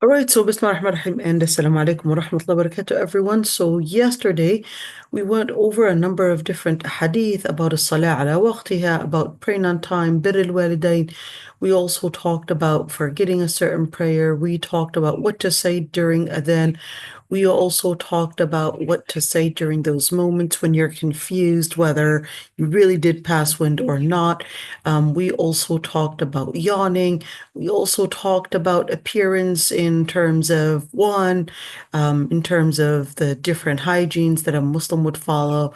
All right, so Bismillah ar-Rahman ar-Rahim and Assalamu alaikum wa rahmatullahi wa barakatuh, everyone. So yesterday we went over a number of different hadith about as-salah ala waqtiha, about praying on time, birr al-walidain. We also talked about forgetting a certain prayer. We talked about what to say during adhan. We also talked about what to say during those moments when you're confused whether you really did pass wind or not. We also talked about yawning. We also talked about appearance in terms of in terms of the different hygienes that a Muslim would follow,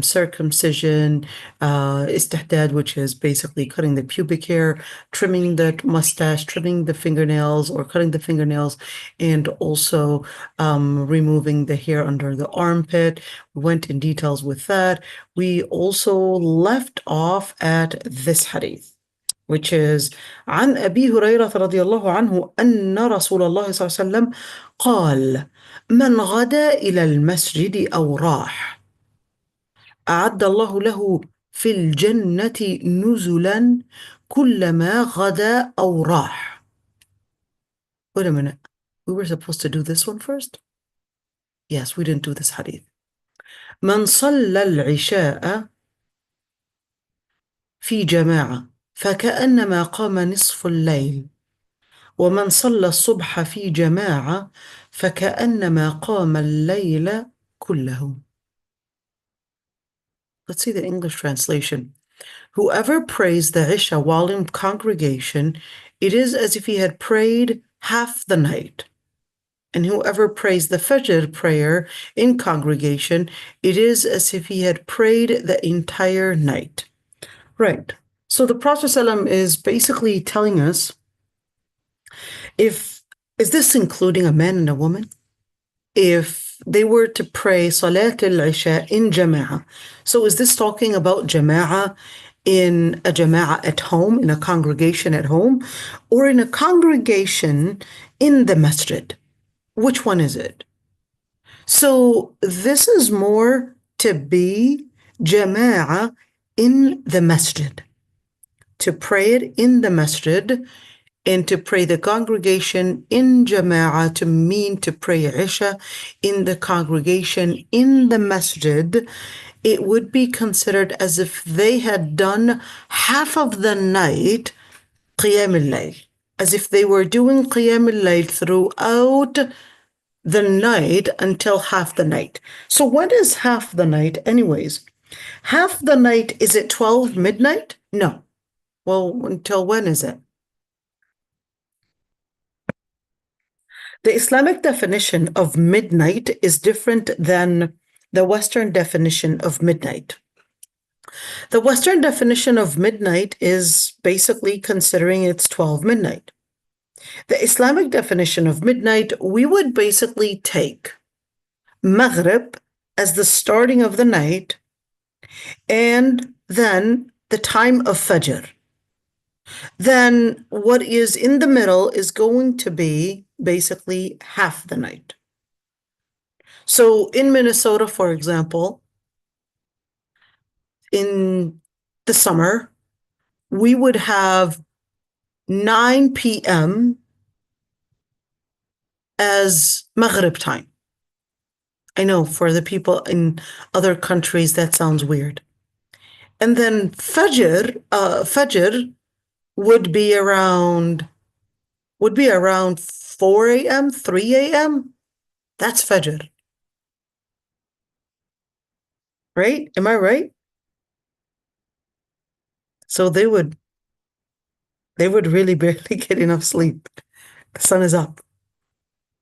circumcision, istihdad, which is basically cutting the pubic hair, trimming the mustache, trimming the fingernails or cutting the fingernails, and also removing the hair under the armpit. We went in details with that. We also left off at this hadith, which is عن أبي هريرة رضي الله عنه أن رسول الله صلى الله عليه وسلم قال من غدا إلى المسجد أو راح أعد الله له في الجنة نزلا كلما غدا أو راح. Wait a minute. We were supposed to do this one first? Yes, we didn't do this hadith. من صلى العشاء في جماعة فكأنما قام نصف الليل ومن صلى الصبح في جماعة فكأنما قام الليل كله. Let's see the English translation. Whoever prays the Isha while in congregation, it is as if he had prayed half the night. And whoever prays the Fajr prayer in congregation, it is as if he had prayed the entire night. Right. So the Prophet ﷺ is basically telling us, is this including a man and a woman? If they were to pray Salat al-Isha in Jama'ah, so is this talking about Jama'ah in a Jama'ah at home, in a congregation at home, or in a congregation in the masjid? Which one is it? So this is more to be Jama'ah in the masjid, to pray it in the masjid, and to pray the congregation in Jama'ah to mean to pray Isha in the congregation in the masjid. It would be considered as if they had done half of the night Qiyam al-Layl, as if they were doing Qiyam al-Layl throughout the night until half the night. So what is half the night anyways? Half the night, is it 12 midnight? No. Well, until when is it? The Islamic definition of midnight is different than the Western definition of midnight. The Western definition of midnight is basically considering it's 12 midnight. The Islamic definition of midnight, we would basically take Maghrib as the starting of the night and then the time of Fajr. Then what is in the middle is going to be basically half the night. So in Minnesota, for example, in the summer, we would have 9 p.m. as Maghrib time. I know for the people in other countries that sounds weird. And then Fajr would be around 4 a.m., 3 a.m. That's Fajr. Right? Am I right? So they would really barely get enough sleep. The sun is up.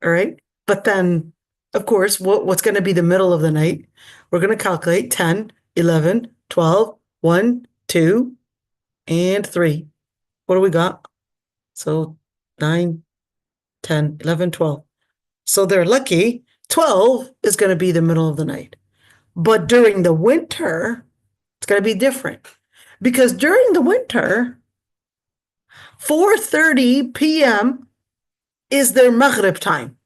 All right? But then, of course, what's going to be the middle of the night? We're going to calculate 10, 11, 12, 1, 2, and 3. What do we got? So 9, 10, 11, 12. So they're lucky. 12 is going to be the middle of the night. But during the winter, it's going to be different. Because during the winter, 4:30 p.m. is their Maghrib time.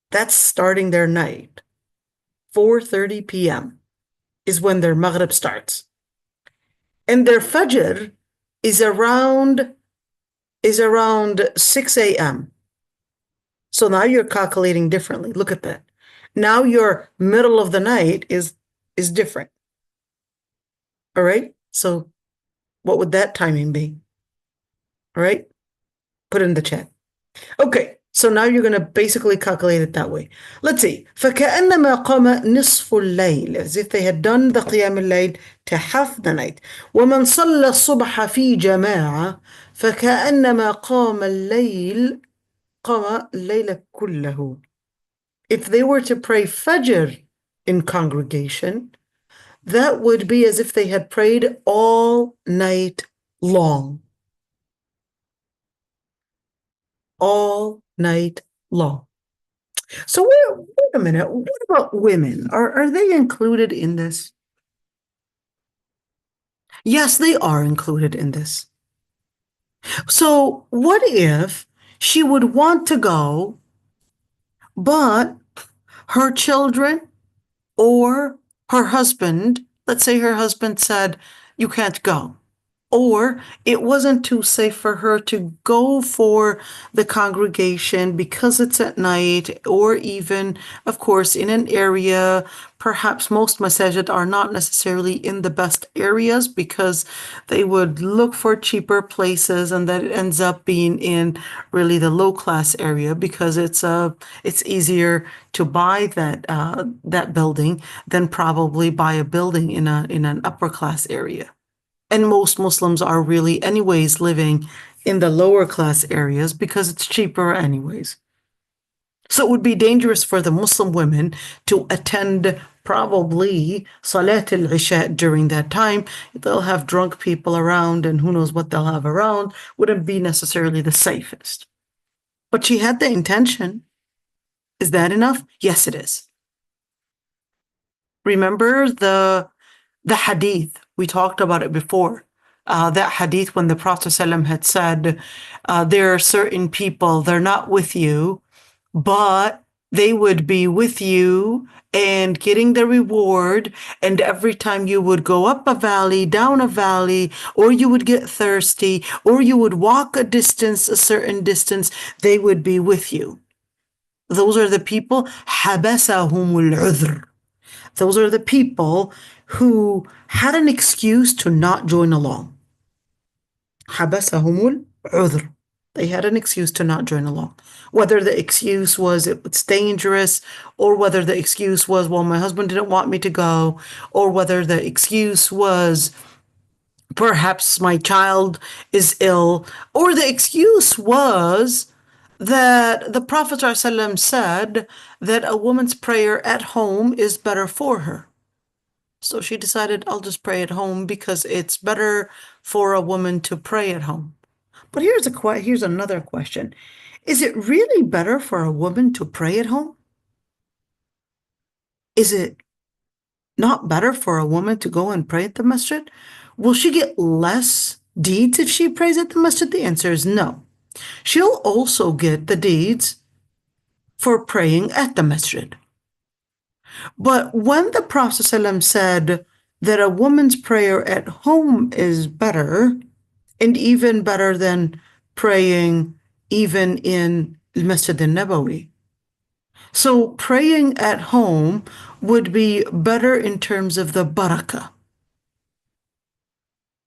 That's starting their night. 4:30 p.m. is when their Maghrib starts. And their Fajr is around 6 a.m. So now you're calculating differently. Look at that. Now your middle of the night is different. All right? So what would that timing be? All right? Put it in the chat. Okay, so now you're going to basically calculate it that way. Let's see. فَكَأَنَّمَا قَامَ نِصْفُ اللَّيْلِ, as if they had done the قيام الليل to half the night. وَمَنْ صَلَّى الصُّبْحَ فِي جَمَاعَةٍ فَكَأَنَّمَا قَامَ اللَّيْلَ كُلَّهُ. If they were to pray Fajr in congregation, that would be as if they had prayed all night long. All night long. So wait a minute. What about women? Are they included in this? Yes, they are included in this. So what if she would want to go, but her children or her husband, let's say her husband said, you can't go. Or it wasn't too safe for her to go for the congregation because it's at night, or even, of course, in an area. Perhaps most masajid are not necessarily in the best areas because they would look for cheaper places, and that it ends up being in really the low class area because it's easier to buy that building than probably buy a building in an upper class area. And most Muslims are really anyways living in the lower class areas because it's cheaper anyways. So it would be dangerous for the Muslim women to attend probably Salat al-Isha during that time. They'll have drunk people around, and who knows what they'll have around. Wouldn't be necessarily the safest. But she had the intention. Is that enough? Yes, it is. Remember the Hadith. We talked about it before. That Hadith when the Prophet ﷺ had said, there are certain people, they're not with you, but they would be with you and getting the reward. And every time you would go up a valley, down a valley, or you would get thirsty, or you would walk a certain distance, they would be with you. Those are the people, حَبَسَهُمُ الْعُذْرُ. Those are the people who had an excuse to not join along. حَبَسَهُمُ الْعُذْرُ. They had an excuse to not join along. Whether the excuse was it's dangerous, or whether the excuse was, well, my husband didn't want me to go, or whether the excuse was, perhaps my child is ill, or the excuse was that the Prophet ﷺ said that a woman's prayer at home is better for her. So she decided, I'll just pray at home because it's better for a woman to pray at home. But here's another question. Is it really better for a woman to pray at home? Is it not better for a woman to go and pray at the masjid? Will she get less deeds if she prays at the masjid? The answer is no. She'll also get the deeds for praying at the masjid. But when the Prophet ﷺ said that a woman's prayer at home is better, and even better than praying even in Masjid al-Nabawi. So praying at home would be better in terms of the barakah.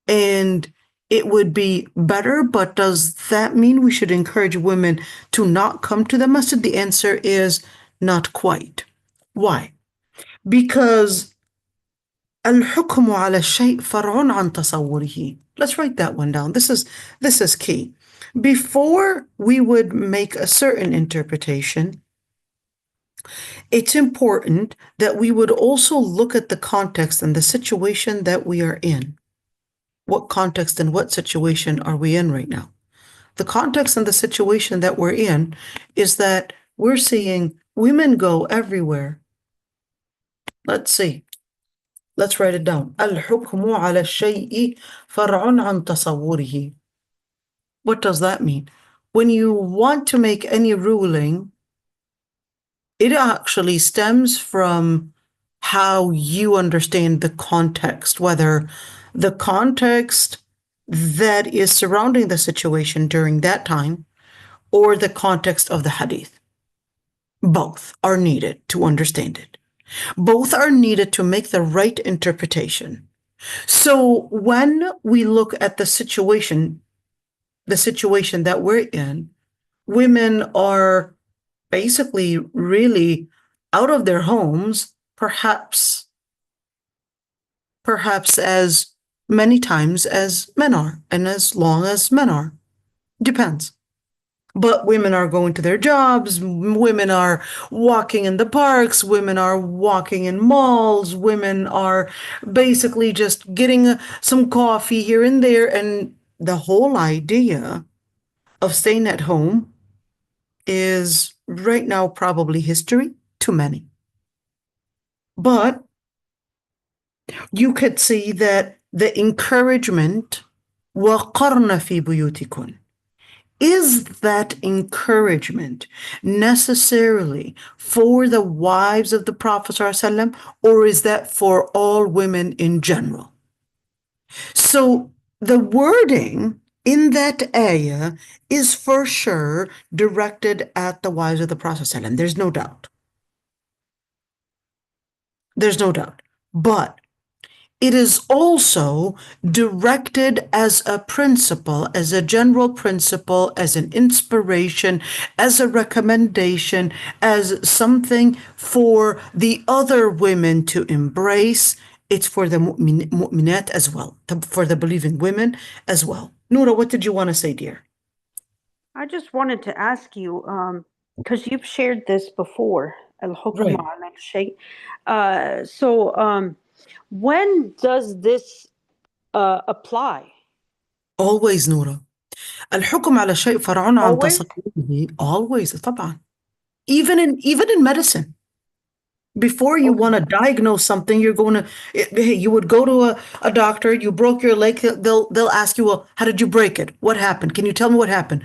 And it would be better, but does that mean we should encourage women to not come to the masjid? The answer is not quite. Why? Because الحكم على الشيء فرع عن تصوره. Let's write that one down. This is key. Before we would make a certain interpretation, it's important that we would also look at the context and the situation that we are in. What context and what situation are we in right now? The context and the situation that we're in is that we're seeing women go everywhere. Let's see. Let's write it down. الحكم على الشيء فرع عن تصوره. What does that mean? When you want to make any ruling, it actually stems from how you understand the context, whether the context that is surrounding the situation during that time or the context of the hadith. Both are needed to understand it. Both are needed to make the right interpretation. So when we look at the situation that we're in, women are basically really out of their homes, perhaps as many times as men are, and as long as men are. Depends. But women are going to their jobs, women are walking in the parks, women are walking in malls, women are basically just getting some coffee here and there. And the whole idea of staying at home is right now probably history to many. But you could see that the encouragement, وَقَرْنَ فِي بُيُوتِكُنْ, is that encouragement necessarily for the wives of the Prophet ﷺ, or is that for all women in general? So the wording in that ayah is for sure directed at the wives of the Prophet ﷺ. There's no doubt. There's no doubt. But it is also directed as a principle, as a general principle, as an inspiration, as a recommendation, as something for the other women to embrace. It's for the mu'minat as well, for the believing women as well. Noura, what did you want to say, dear? I just wanted to ask you, because you've shared this before, al-hukm Right. ala shay. So when does this apply? Always, Noura. الحكم على شيء فرع عن Always? تصرفه. Always, طبعا. Even in medicine. Before you Okay. want to diagnose something, you're going to, hey, you would go to a doctor, you broke your leg, they'll ask you, well, how did you break it? What happened? Can you tell me what happened?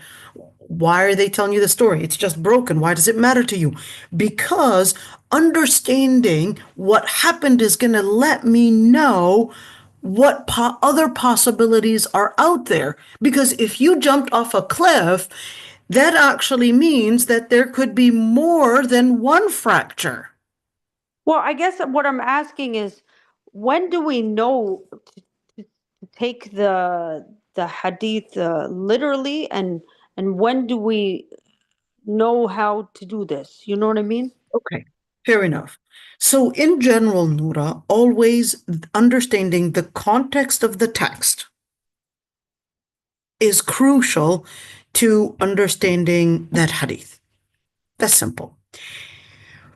Why are they telling you the story? It's just broken. Why does it matter to you? Because understanding what happened is going to let me know what other possibilities are out there. Because if you jumped off a cliff, that actually means that there could be more than one fracture. Well, I guess what I'm asking is, when do we know to take the hadith literally, and when do we know how to do this? You know what I mean? Okay, fair enough. So in general, Noura, always understanding the context of the text is crucial to understanding that hadith. That's simple.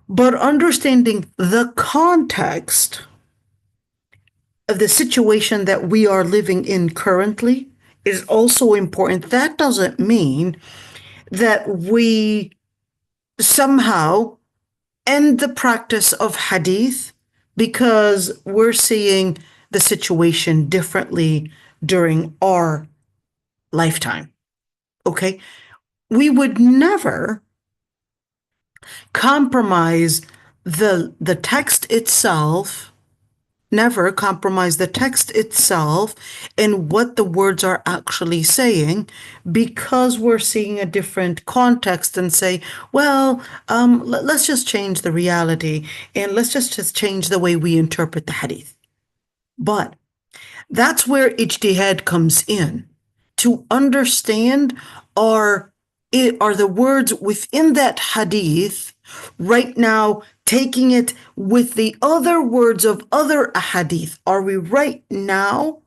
But understanding the context of the situation that we are living in currently is also important. That doesn't mean that we somehow end the practice of hadith because we're seeing the situation differently during our lifetime. Okay? We would never compromise the text itself, never compromise the text itself and what the words are actually saying, because we're seeing a different context and say, well, let's just change the reality and let's just change the way we interpret the hadith. But that's where ijtihad comes in, to understand are the words within that hadith right now taking it with the other words of other hadith. Are we right now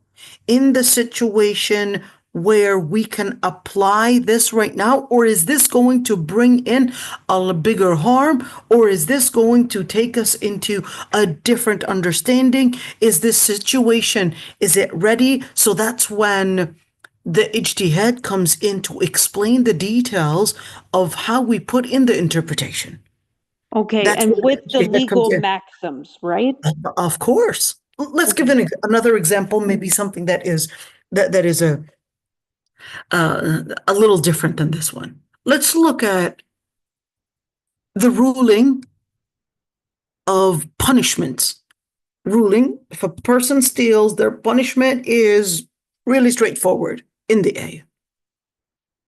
in the situation where we can apply this right now? Or is this going to bring in a bigger harm? Or is this going to take us into a different understanding? Is this situation, is it ready? So that's when the ijtihad comes in to explain the details of how we put in the interpretation. Okay, That's and where with the ijtihad comes legal in. maxims, right? Of course. Let's give another example, maybe something that is a little different than this one. Let's look at the ruling of punishments. Ruling, if a person steals, their punishment is really straightforward in the ayah.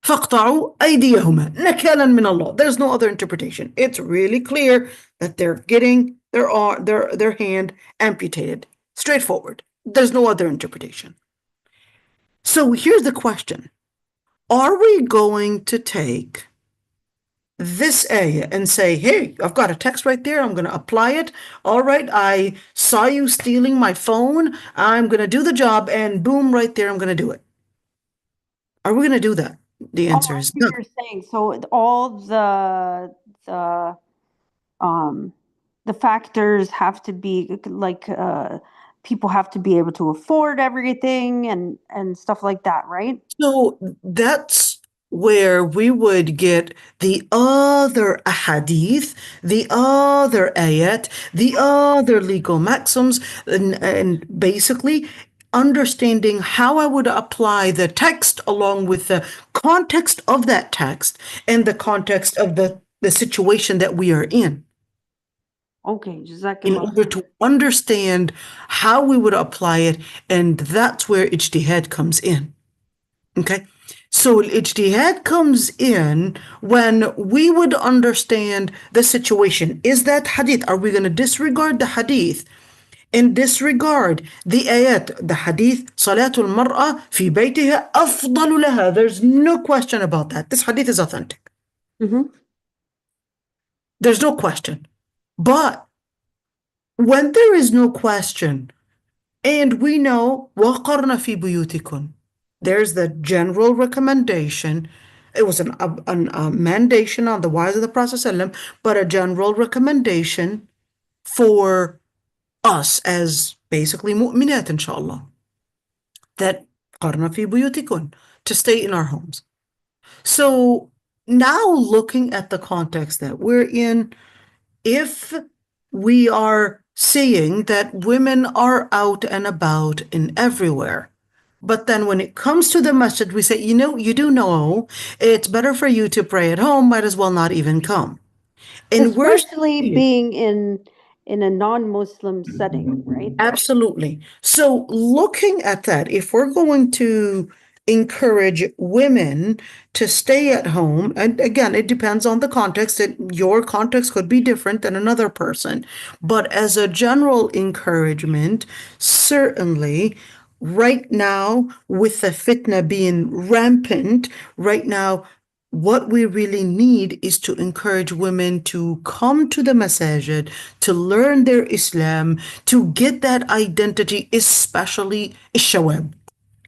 فاقطعوا أيديهما نكالا من Allah. There's no other interpretation. It's really clear that they're getting their hand amputated. Straightforward. There's no other interpretation. So here's the question. Are we going to take this ayah and say, hey, I've got a text right there, I'm going to apply it. All right, I saw you stealing my phone. I'm going to do the job, and boom, right there, I'm going to do it. Are we going to do that? The answer is no. You're saying so all the factors have to be like people have to be able to afford everything and stuff like that, right? So that's where we would get the other ahadith, the other ayat, the other legal maxims, and basically understanding how I would apply the text along with the context of that text and the context of the situation that we are in. Okay, In order to understand how we would apply it, and that's where ijtihad comes in. Okay, so ijtihad comes in when we would understand the situation. Is that hadith? Are we going to disregard the hadith and disregard the ayat, the hadith, Salatul Mar'a fi baytiha afdalu laha? There's no question about that. This hadith is authentic. There's no question. But when there is no question, and we know وَقَرْنَ فِي بُيُوتِكُنْ, there's the general recommendation. It was a mandation on the wise of the Prophet ﷺ, but a general recommendation for us as basically mu'minat, inshallah, that قَرْنَ فِي بُيُوتِكُنْ, to stay in our homes. So now looking at the context that we're in, if we are seeing that women are out and about in everywhere, but then when it comes to the masjid, we say, you do know it's better for you to pray at home, might as well not even come. And especially being in a non-Muslim setting, right? Absolutely. So looking at that, if we're going to encourage women to stay at home, and again, it depends on the context. Your context could be different than another person. But as a general encouragement, certainly right now, with the fitna being rampant, right now, what we really need is to encourage women to come to the masajid, to learn their Islam, to get that identity, especially shawab,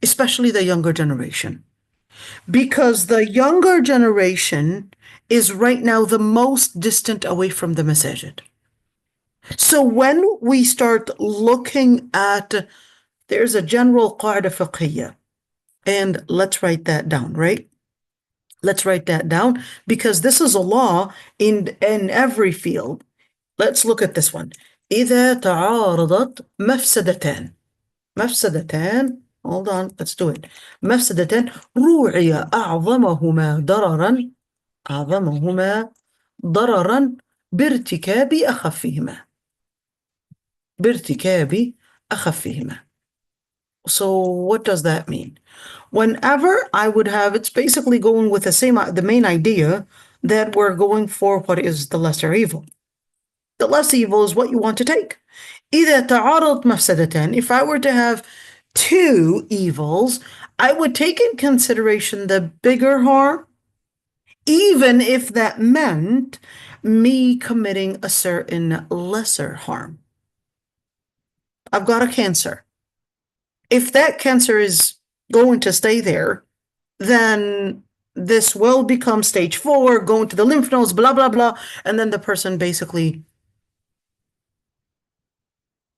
especially the younger generation. Because the younger generation is right now the most distant away from the masajid. So when we start looking at, there's a general qa'ida fiqhiyya, and let's write that down, right? Let's write that down, because this is a law in every field. Let's look at this one. إذا تعارضت مفسدتان. مفسدتان. Hold on, let's do it. مفسدتان روعي أعظمهما ضررا بارتكاب أخفهما. So what does that mean? Whenever I would have, it's basically going with the main idea that we're going for what is the lesser evil. The less evil is what you want to take. إذا تعارضت مفسدتان, if I were to have two evils, I would take in consideration the bigger harm, even if that meant me committing a certain lesser harm. I've got a cancer. If that cancer is going to stay there, then this will become stage 4, going to the lymph nodes, blah, blah, blah. And then the person basically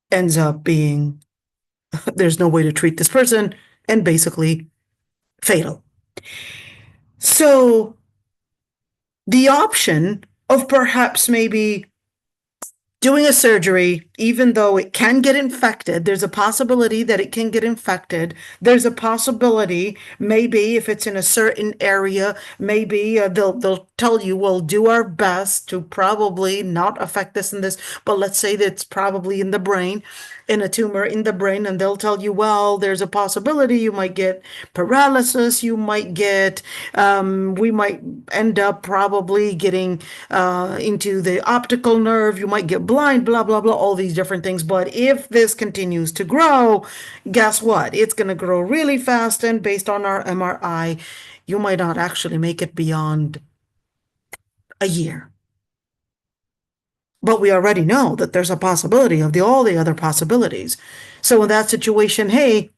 ends up being, there's no way to treat this person, and basically fatal. So the option of perhaps maybe doing a surgery, even though it can get infected, there's a possibility that it can get infected. There's a possibility, maybe if it's in a certain area, maybe they'll tell you, we'll do our best to probably not affect this and this, but let's say that it's probably in the brain, in a tumor in the brain, and they'll tell you, well, there's a possibility you might get paralysis, you might get, we might end up probably getting into the optical nerve, you might get blind, blah, blah, blah, all these different things. But if this continues to grow, guess what? It's going to grow really fast, and based on our MRI, you might not actually make it beyond a year. But we already know that there's a possibility of all the other possibilities. So in that situation, hey,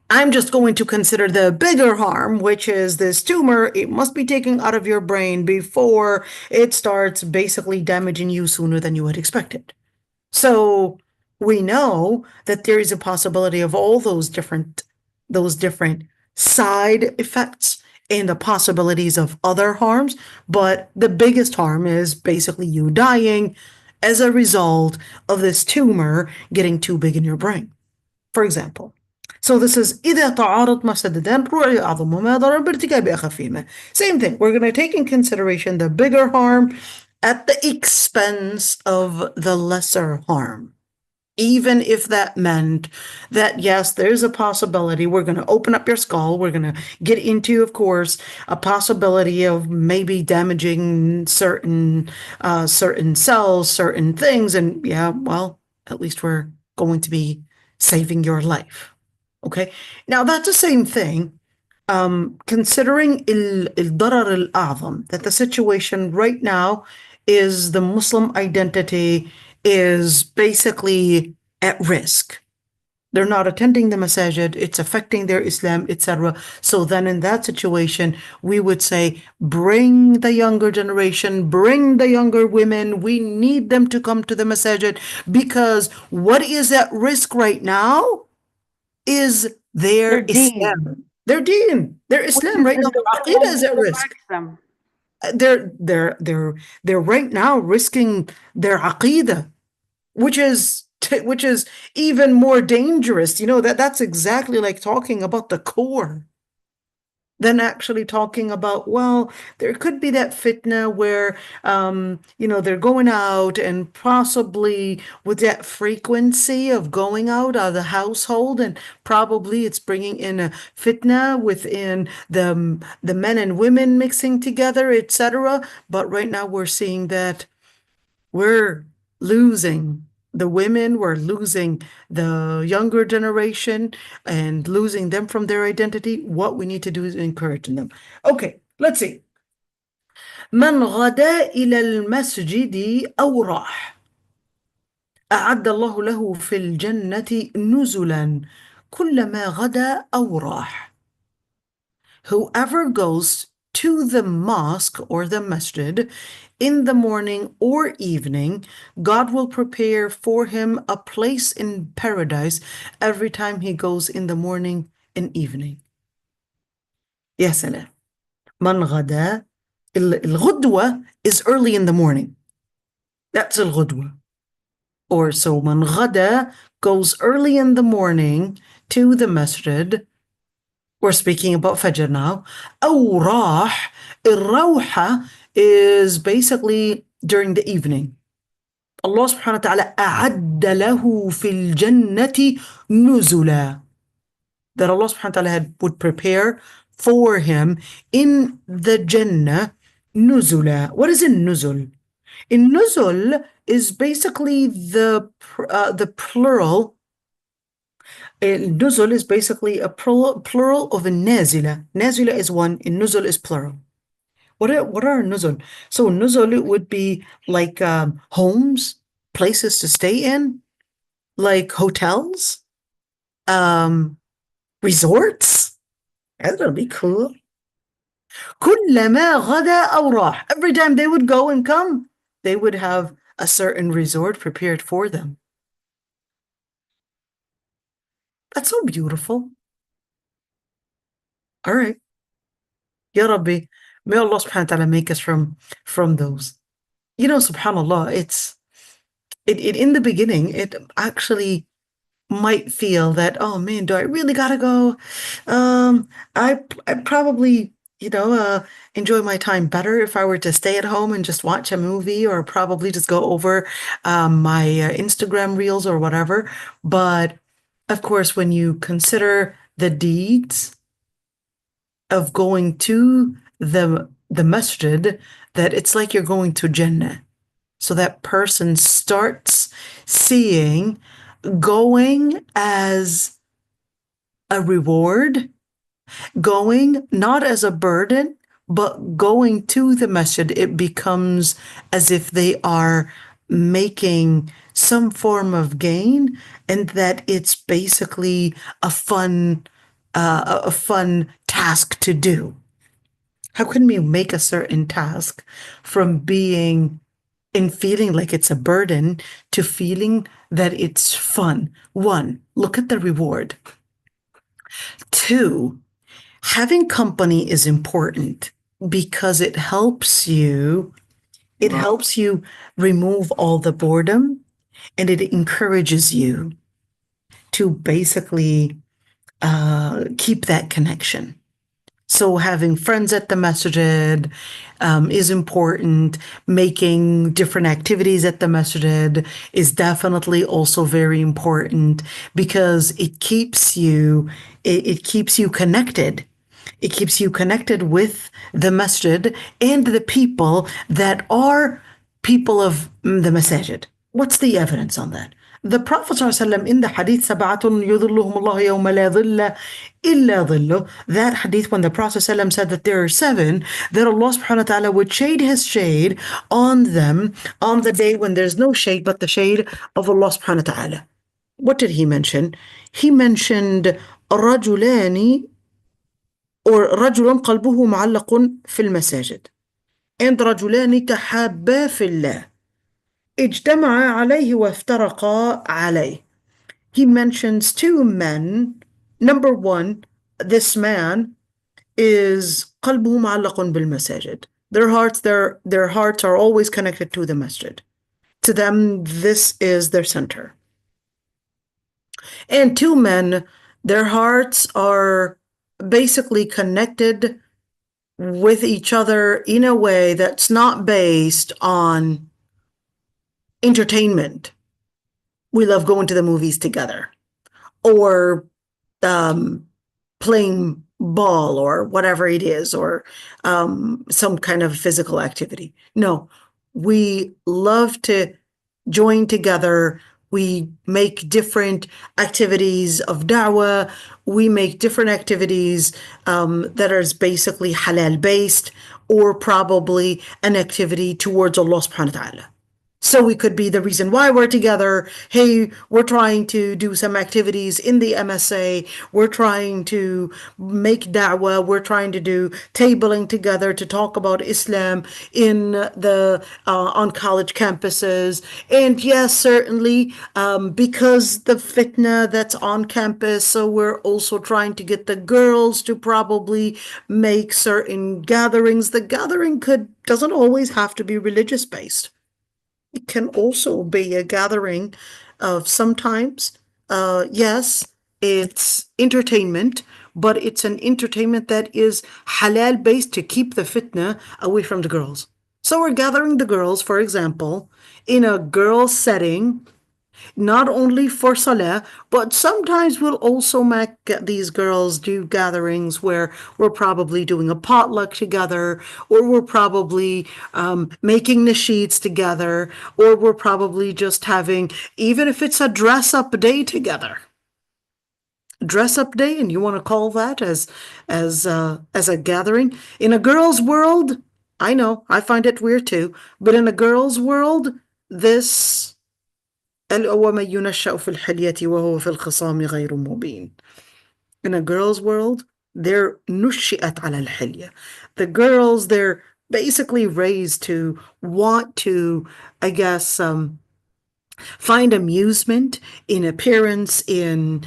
I'm just going to consider the bigger harm, which is this tumor. It must be taken out of your brain before it starts basically damaging you sooner than you had expected. So we know that there is a possibility of all those different side effects and the possibilities of other harms, but the biggest harm is basically you dying as a result of this tumor getting too big in your brain, for example. So this is إذا تعارض مفسدتان رؤي أعظمهما ضررا بارتكاب أخفهما. Same thing. We're going to take in consideration the bigger harm at the expense of the lesser harm. Even if that meant that, yes, there's a possibility. We're going to open up your skull. We're going to get into, of course, a possibility of maybe damaging certain cells, certain things. And yeah, well, at least we're going to be saving your life. Okay. Now that's the same thing. Considering الضرر الأعظم, that the situation right now is the Muslim identity is basically at risk. They're not attending the masajid, it's affecting their Islam, etc. So then in that situation, we would say, bring the younger generation, bring the younger women. We need them to come to the masajid, because what is at risk right now is their Islam. Their deen, their Islam right now. Their aqidah is at risk. They're right now risking their aqidah, which is even more dangerous. You know, that's exactly like talking about the core than actually talking about, well, there could be that fitna where, they're going out, and possibly with that frequency of going out of the household, and probably it's bringing in a fitna within the men and women mixing together, etc. But right now we're seeing that we're losing the women, we're losing the younger generation and losing them from their identity. What we need to do is encourage them. Okay, let's see. من غدا إلى المسجد أو راح أعد الله له في الجنة نزلا كلما غدا أو راح. Whoever goes to the mosque or the masjid in the morning or evening, God will prepare for him a place in paradise every time he goes in the morning and evening. يا سلام. من غدا, الغدوة is early in the morning. That's الغدوة. Or so من غدا goes early in the morning to the masjid. We're speaking about Fajr now. أو راح, الروحة is basically during the evening. Allah subhanahu wa ta'ala أعد له في الجنة نزلا. That Allah subhanahu wa ta'ala would prepare for him in the Jannah nuzula. What is in nuzul? In nuzul is basically the plural. Nuzul is basically a plural of a nazila. Nazila is one, and nuzul is plural. What are nuzul? So nuzul, it would be like homes, places to stay in, like hotels, resorts. That'll be cool. كلما غدا أو راح. Every time they would go and come, they would have a certain resort prepared for them. That's so beautiful. All right. Ya Rabbi, may Allah subhanahu wa ta'ala make us from those. You know, subhanAllah, in the beginning, it actually might feel that, oh man, do I really gotta go? I probably, enjoy my time better if I were to stay at home and just watch a movie, or probably just go over my Instagram reels or whatever. But of course, when you consider the deeds of going to the masjid, that it's like you're going to Jannah. So that person starts seeing going as a reward, going not as a burden, but going to the masjid, it becomes as if they are making some form of gain, and that it's basically a fun task to do. How can we make a certain task from being in feeling like it's a burden to feeling that it's fun? One, look at the reward. Two, having company is important because it helps you remove all the boredom, and it encourages you to basically keep that connection. So having friends at the masjid is important. Making different activities at the masjid is definitely also very important, because it keeps you connected. It keeps you connected with the masjid and the people that are people of the masajid. What's the evidence on that? The Prophet ﷺ in the Hadith, سَبْعَةٌ يُظِلُّهُمُ اللَّهُ يَوْمَ لَا ظِلَّ إِلَّا ظِلُّهُ, that Hadith, when the Prophet ﷺ said that there are seven, that Allah subhanahu wa ta'ala would shade His shade on them on the day when there's no shade but the shade of Allah subhanahu wa ta'ala. What did He mention? He mentioned رجلان, or رجل قلبه معلق في المساجد, and رجلان تحابا في الله اجتمعا عليه وافترقا عليه. He mentions two men. Number one, this man is قلبه معلق بالمساجد. Their hearts are always connected to the masjid. To them, this is their center. And two men, their hearts are basically connected with each other in a way that's not based on entertainment. We love going to the movies together, or playing ball, or whatever it is, or some kind of physical activity. No, we love to join together. We make different activities of da'wah. We make different activities that are basically halal based, or probably an activity towards Allah subhanahu wa ta'ala. So we could be the reason why we're together. Hey, we're trying to do some activities in the MSA. We're trying to make da'wah. We're trying to do tabling together to talk about Islam in the on college campuses. And yes, certainly, because the fitna that's on campus, so we're also trying to get the girls to probably make certain gatherings. The gathering doesn't always have to be religious based. It can also be a gathering of sometimes, yes, it's entertainment, but it's an entertainment that is halal based to keep the fitna away from the girls. So we're gathering the girls, for example, in a girl setting, not only for salah, but sometimes we'll also make these girls do gatherings where we're probably doing a potluck together, or we're probably making nasheeds together, or we're probably just having, even if it's a dress-up day together. Dress-up day, and you want to call that as a gathering? In a girl's world, I know, I find it weird too, but in a girl's world, this وَمَن يُنَشَّأُ فِي الْحِلْيَةِ وَهُوَ فِي الْخِصَامِ غَيْرُ مُبِينٍ. In a girl's world, they're نُشِّئَتْ عَلَى الْحِلْيَةِ. The girls, they're basically raised to want to, I guess, find amusement in appearance, in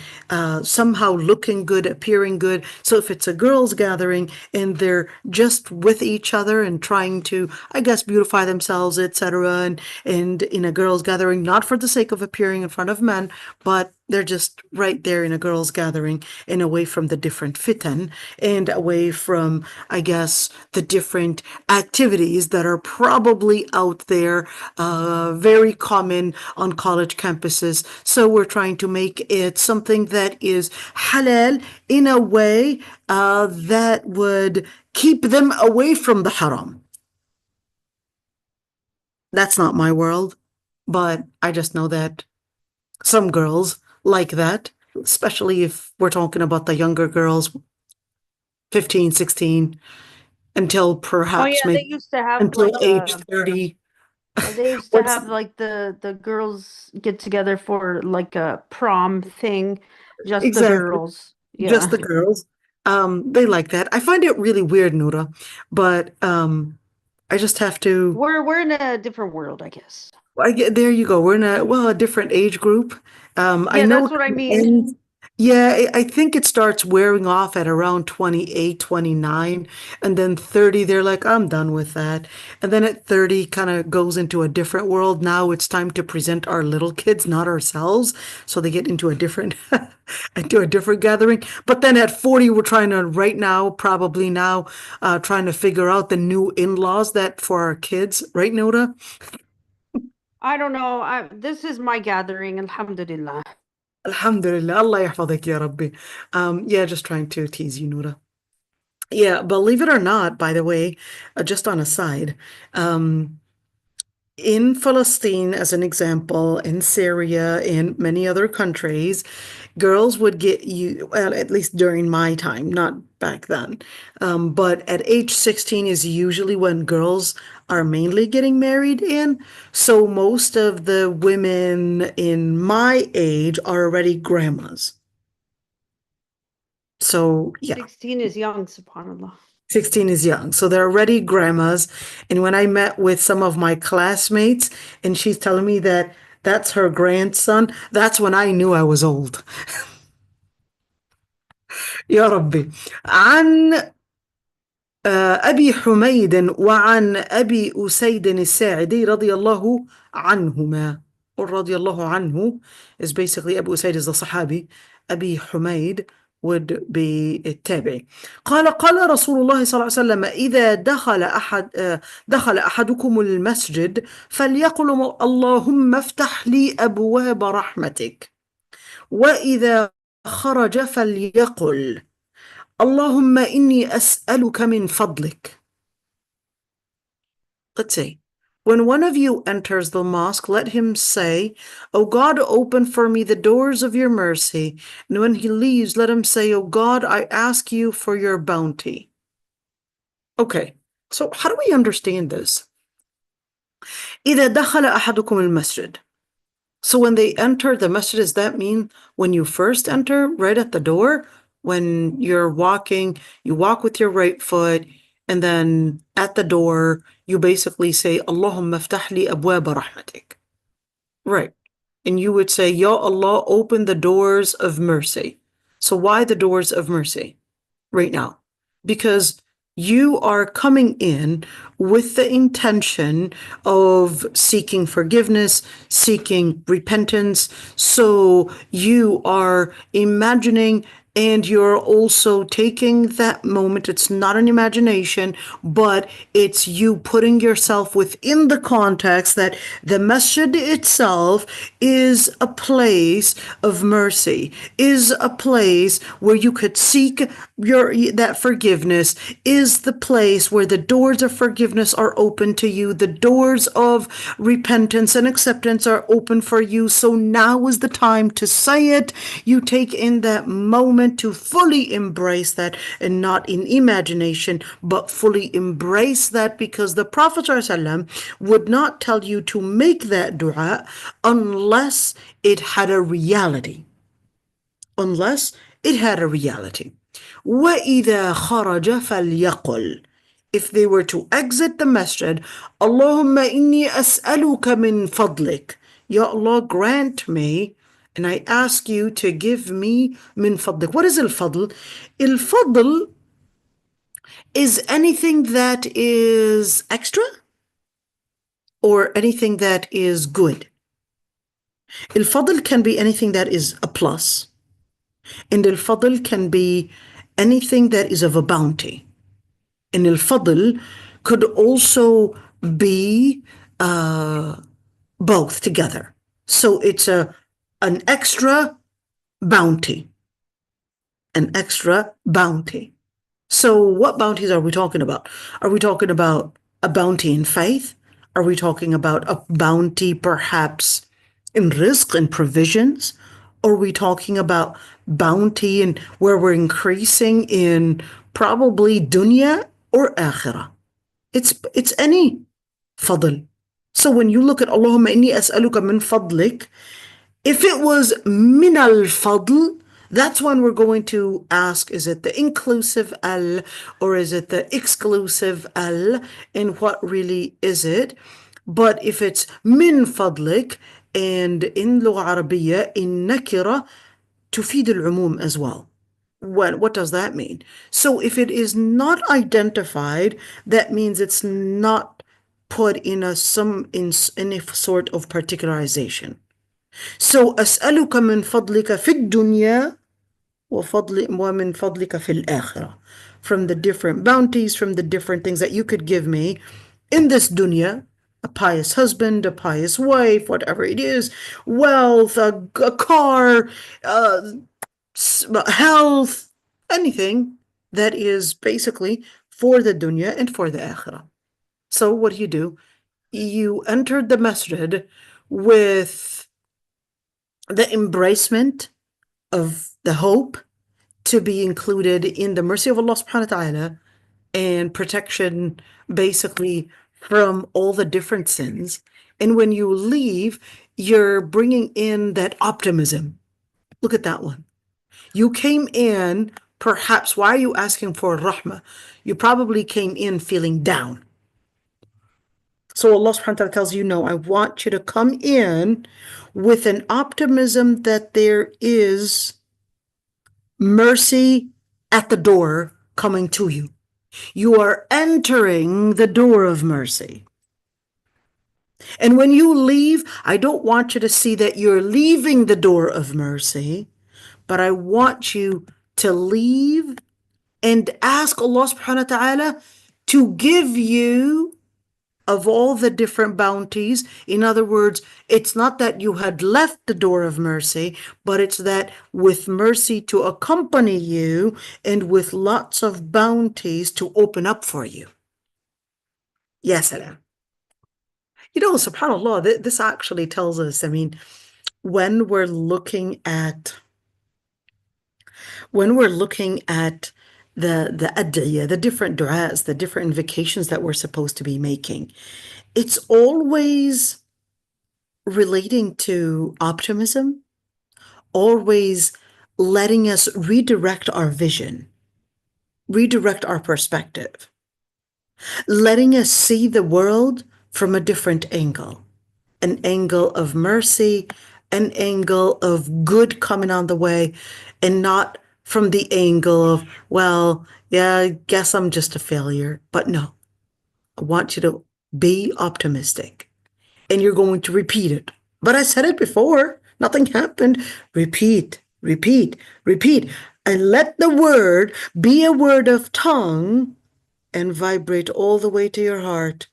somehow looking good, appearing good. So if it's a girls' gathering and they're just with each other and trying to, I guess, beautify themselves, etc., and in a girls' gathering, not for the sake of appearing in front of men, but they're just right there in a girls' gathering and away from the different fitan and away from, I guess, the different activities that are probably out there, very common on college campuses. So we're trying to make it something that is halal in a way that would keep them away from the haram. That's not my world, but I just know that some girls like that, especially if we're talking about the younger girls, 15, 16, until Oh perhaps yeah, they maybe used to have until like age 30. they used to have like the girls get together for like a prom thing, just the Exactly. girls. Just Yeah. the girls. They like that. I find it really weird, Noura, but I just have to. We're in a different world, I guess. There you go. We're in a different age group. I Yeah, know that's it what I kind of mean. ends. Yeah, I think it starts wearing off at around 28, 29, and then 30, they're like, I'm done with that. And then at 30, kind of goes into a different world. Now it's time to present our little kids, not ourselves. So they get into a different into a different gathering. But then at 40, we're trying to right now, probably now, trying to figure out the new in-laws that for our kids, right, Noda? I don't know. This is my gathering, alhamdulillah. Alhamdulillah, Allah يحفظك يا Rabbi. Yeah, just trying to tease you, Noura. Yeah, believe it or not, by the way, just on a side, in Palestine, as an example, in Syria, in many other countries, girls would get you, well, at least during my time, not back then. But at age 16 is usually when girls are mainly getting married in. So most of the women in my age are already grandmas. So yeah, 16 is young, subhanallah. 16 is young. So they're already grandmas. And when I met with some of my classmates and she's telling me that that's her grandson, that's when I knew I was old. يا ربي. عن أبي حميد وعن أبي أسيد الساعدي رضي الله عنهما. Or رضي الله عنه is basically Abu Usaid is the Sahabi. Abi Humaid would be التابعي. قال رسول الله صلى الله عليه وسلم إذا دخل أحدكم المسجد فليقل اللهم افتح لي أبواب رحمتك وإذا خرج فليقل اللهم إني أسألك من فضلك. Let's say, when one of you enters the mosque, let him say, O God, open for me the doors of your mercy. And when he leaves, let him say, O God, I ask you for your bounty. Okay, so how do we understand this? إذا دخل أحدكم المسجد. So when they enter the masjid, does that mean when you first enter, right at the door? When you're walking, you walk with your right foot, and then at the door, you basically say, Allahumma ftah li abwaba rahmatik. Right. And you would say, Ya Allah, open the doors of mercy. So why the doors of mercy right now? Because you are coming in with the intention of seeking forgiveness, seeking repentance. So you are imagining and you're also taking that moment. It's not an imagination, but it's you putting yourself within the context that the masjid itself is a place of mercy, is a place where you could seek that forgiveness, is the place where the doors of forgiveness are open to you, the doors of repentance and acceptance are open for you. So now is the time to say it. You take in that moment to fully embrace that, and not in imagination, but fully embrace that, because the Prophet ﷺ would not tell you to make that dua unless it had a reality. Unless it had a reality. وَإِذَا خَرَجَ فَلْيَقُلْ. If they were to exit the masjid, Allahumma inni as'aluka min fadlik. Ya Allah, grant me, and I ask you to give me min fadlik. What is al-fadl? Al-fadl is anything that is extra or anything that is good. Al-fadl can be anything that is a plus, and al-fadl can be anything that is of a bounty. And al-fadl could also be both together. So it's an extra bounty. An extra bounty. So what bounties are we talking about? Are we talking about a bounty in faith? Are we talking about a bounty perhaps in rizq and provisions? Or are we talking about bounty and where we're increasing in probably dunya or akhirah? It's any fadl. So when you look at Allahumma inni as'aluka min fadlik, if it was min al-fadl, that's when we're going to ask, is it the inclusive al or is it the exclusive al? And what really is it? But if it's min fadlik, and in Lugha Arabiya, in nakira, tufid al-umum as well. What does that mean? So if it is not identified, that means it's not put in any sort of particularization. So أسألك من فضلك في الدنيا ومن فضلك في الآخرة. From the different bounties, from the different things that you could give me in this dunya, a pious husband, a pious wife, whatever it is, wealth, a car, health, anything that is basically for the dunya and for the akhirah. So what do? You entered the masjid with the embracement of the hope to be included in the mercy of Allah subhanahu wa ta'ala and protection basically from all the different sins. And when you leave, you're bringing in that optimism. Look at that one. You came in, perhaps, why are you asking for rahmah? You probably came in feeling down. So Allah subhanahu wa ta'ala tells you, no, I want you to come in with an optimism that there is mercy at the door coming to you. You are entering the door of mercy. And when you leave, I don't want you to see that you're leaving the door of mercy, but I want you to leave and ask Allah subhanahu wa ta'ala to give you of all the different bounties. In other words, it's not that you had left the door of mercy, but it's that with mercy to accompany you and with lots of bounties to open up for you. Yes, salam. You know, subhanAllah, this actually tells us, I mean, when we're looking at the ad'iyah, the different du'as, the different invocations that we're supposed to be making, it's always relating to optimism, always letting us redirect our vision, redirect our perspective, letting us see the world from a different angle, an angle of mercy, an angle of good coming on the way, and not from the angle of, well, yeah, I guess I'm just a failure. But no, I want you to be optimistic. And you're going to repeat it. But I said it before. Nothing happened. Repeat, repeat, repeat. And let the word be a word of tongue and vibrate all the way to your heart.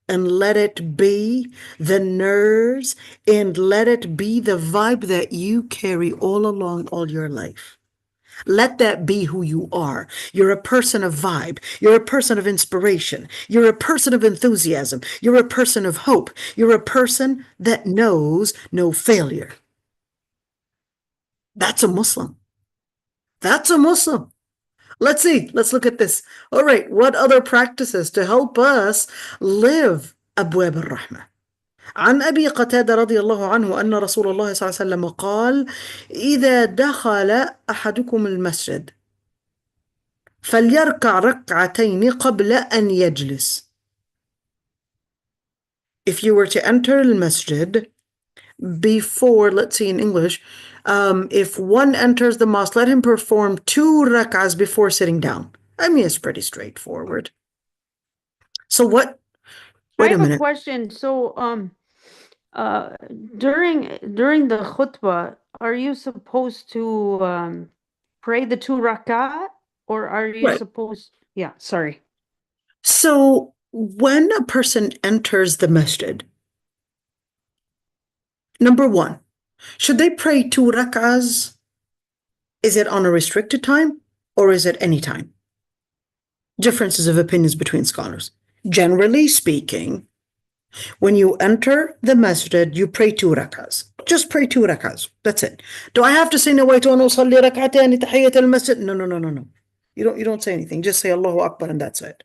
And let it be the nerves and let it be the vibe that you carry all along all your life. Let that be who you are. You're a person of vibe. You're a person of inspiration. You're a person of enthusiasm. You're a person of hope. You're a person that knows no failure. That's a Muslim. That's a Muslim. Let's see. Let's look at this. All right. What other practices to help us live أبواب الرحمة؟ عن أبي قتادة رضي الله عنه أن رسول الله صلى الله عليه وسلم قال: إذا دخل أحدكم المسجد فليركع ركعتين قبل أن يجلس. If you were to enter the masjid, before, let's see in English, if one enters the mosque, let him perform 2 rak'ahs before sitting down. I mean, it's pretty straightforward. So what? Wait I a have a minute. question. So, during the khutbah, are you supposed to pray the 2 rak'ah, or are you Right. supposed? Yeah, sorry. So when a person enters the masjid, number one, should they pray 2 rak'ahs? Is it on a restricted time or is it any time? Differences of opinions between scholars. Generally speaking, when you enter the masjid, you pray 2 rak'ahs. Just pray 2 rak'ahs. That's it. Do I have to say نويت أن أصلي ركعتين تحية المسجد? No. You don't say anything. Just say Allahu Akbar and that's it.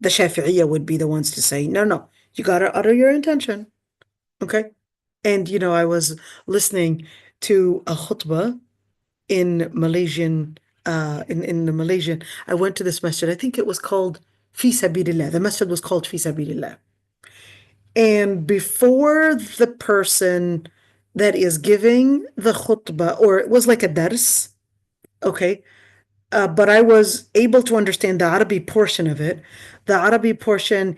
The Shafi'iyya would be the ones to say, no. You gotta utter your intention. Okay? And I was listening to a khutbah in Malaysian, in the Malaysian. I went to this masjid. I think it was called Fi Sabilillah. The masjid was called Fi Sabilillah. And before the person that is giving the khutbah, or it was like a dars, okay, but I was able to understand the Arabic portion of it. The Arabic portion,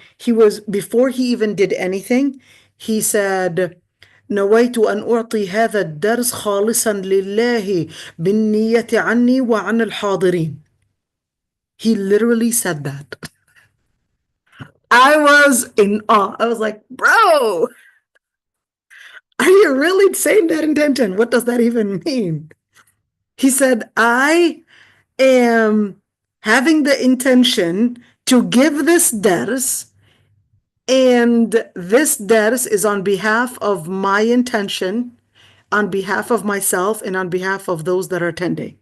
before he even did anything, he said, نويت أن أعطي هذا الدرس خالصا لله بالنية عني وعن الحاضرين. He literally said that. I was in awe. I was like, bro, are you really saying that intention? What does that even mean? He said, I am having the intention to give this dars, and this dars is on behalf of my intention, on behalf of myself, and on behalf of those that are attending.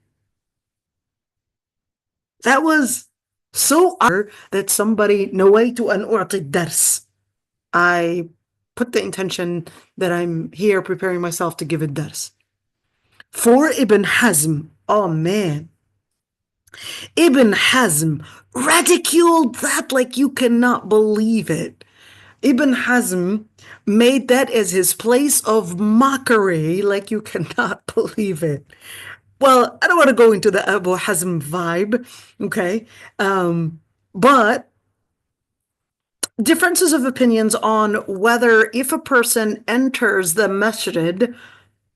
That was so odd that somebody, نويت أن أعطي الدرس. I put the intention that I'm here preparing myself to give a dars. For Ibn Hazm, oh man, Ibn Hazm ridiculed that like you cannot believe it. Ibn Hazm made that as his place of mockery like you cannot believe it. Well, I don't want to go into the Abu Hazm vibe, okay? But differences of opinions on whether if a person enters the masjid,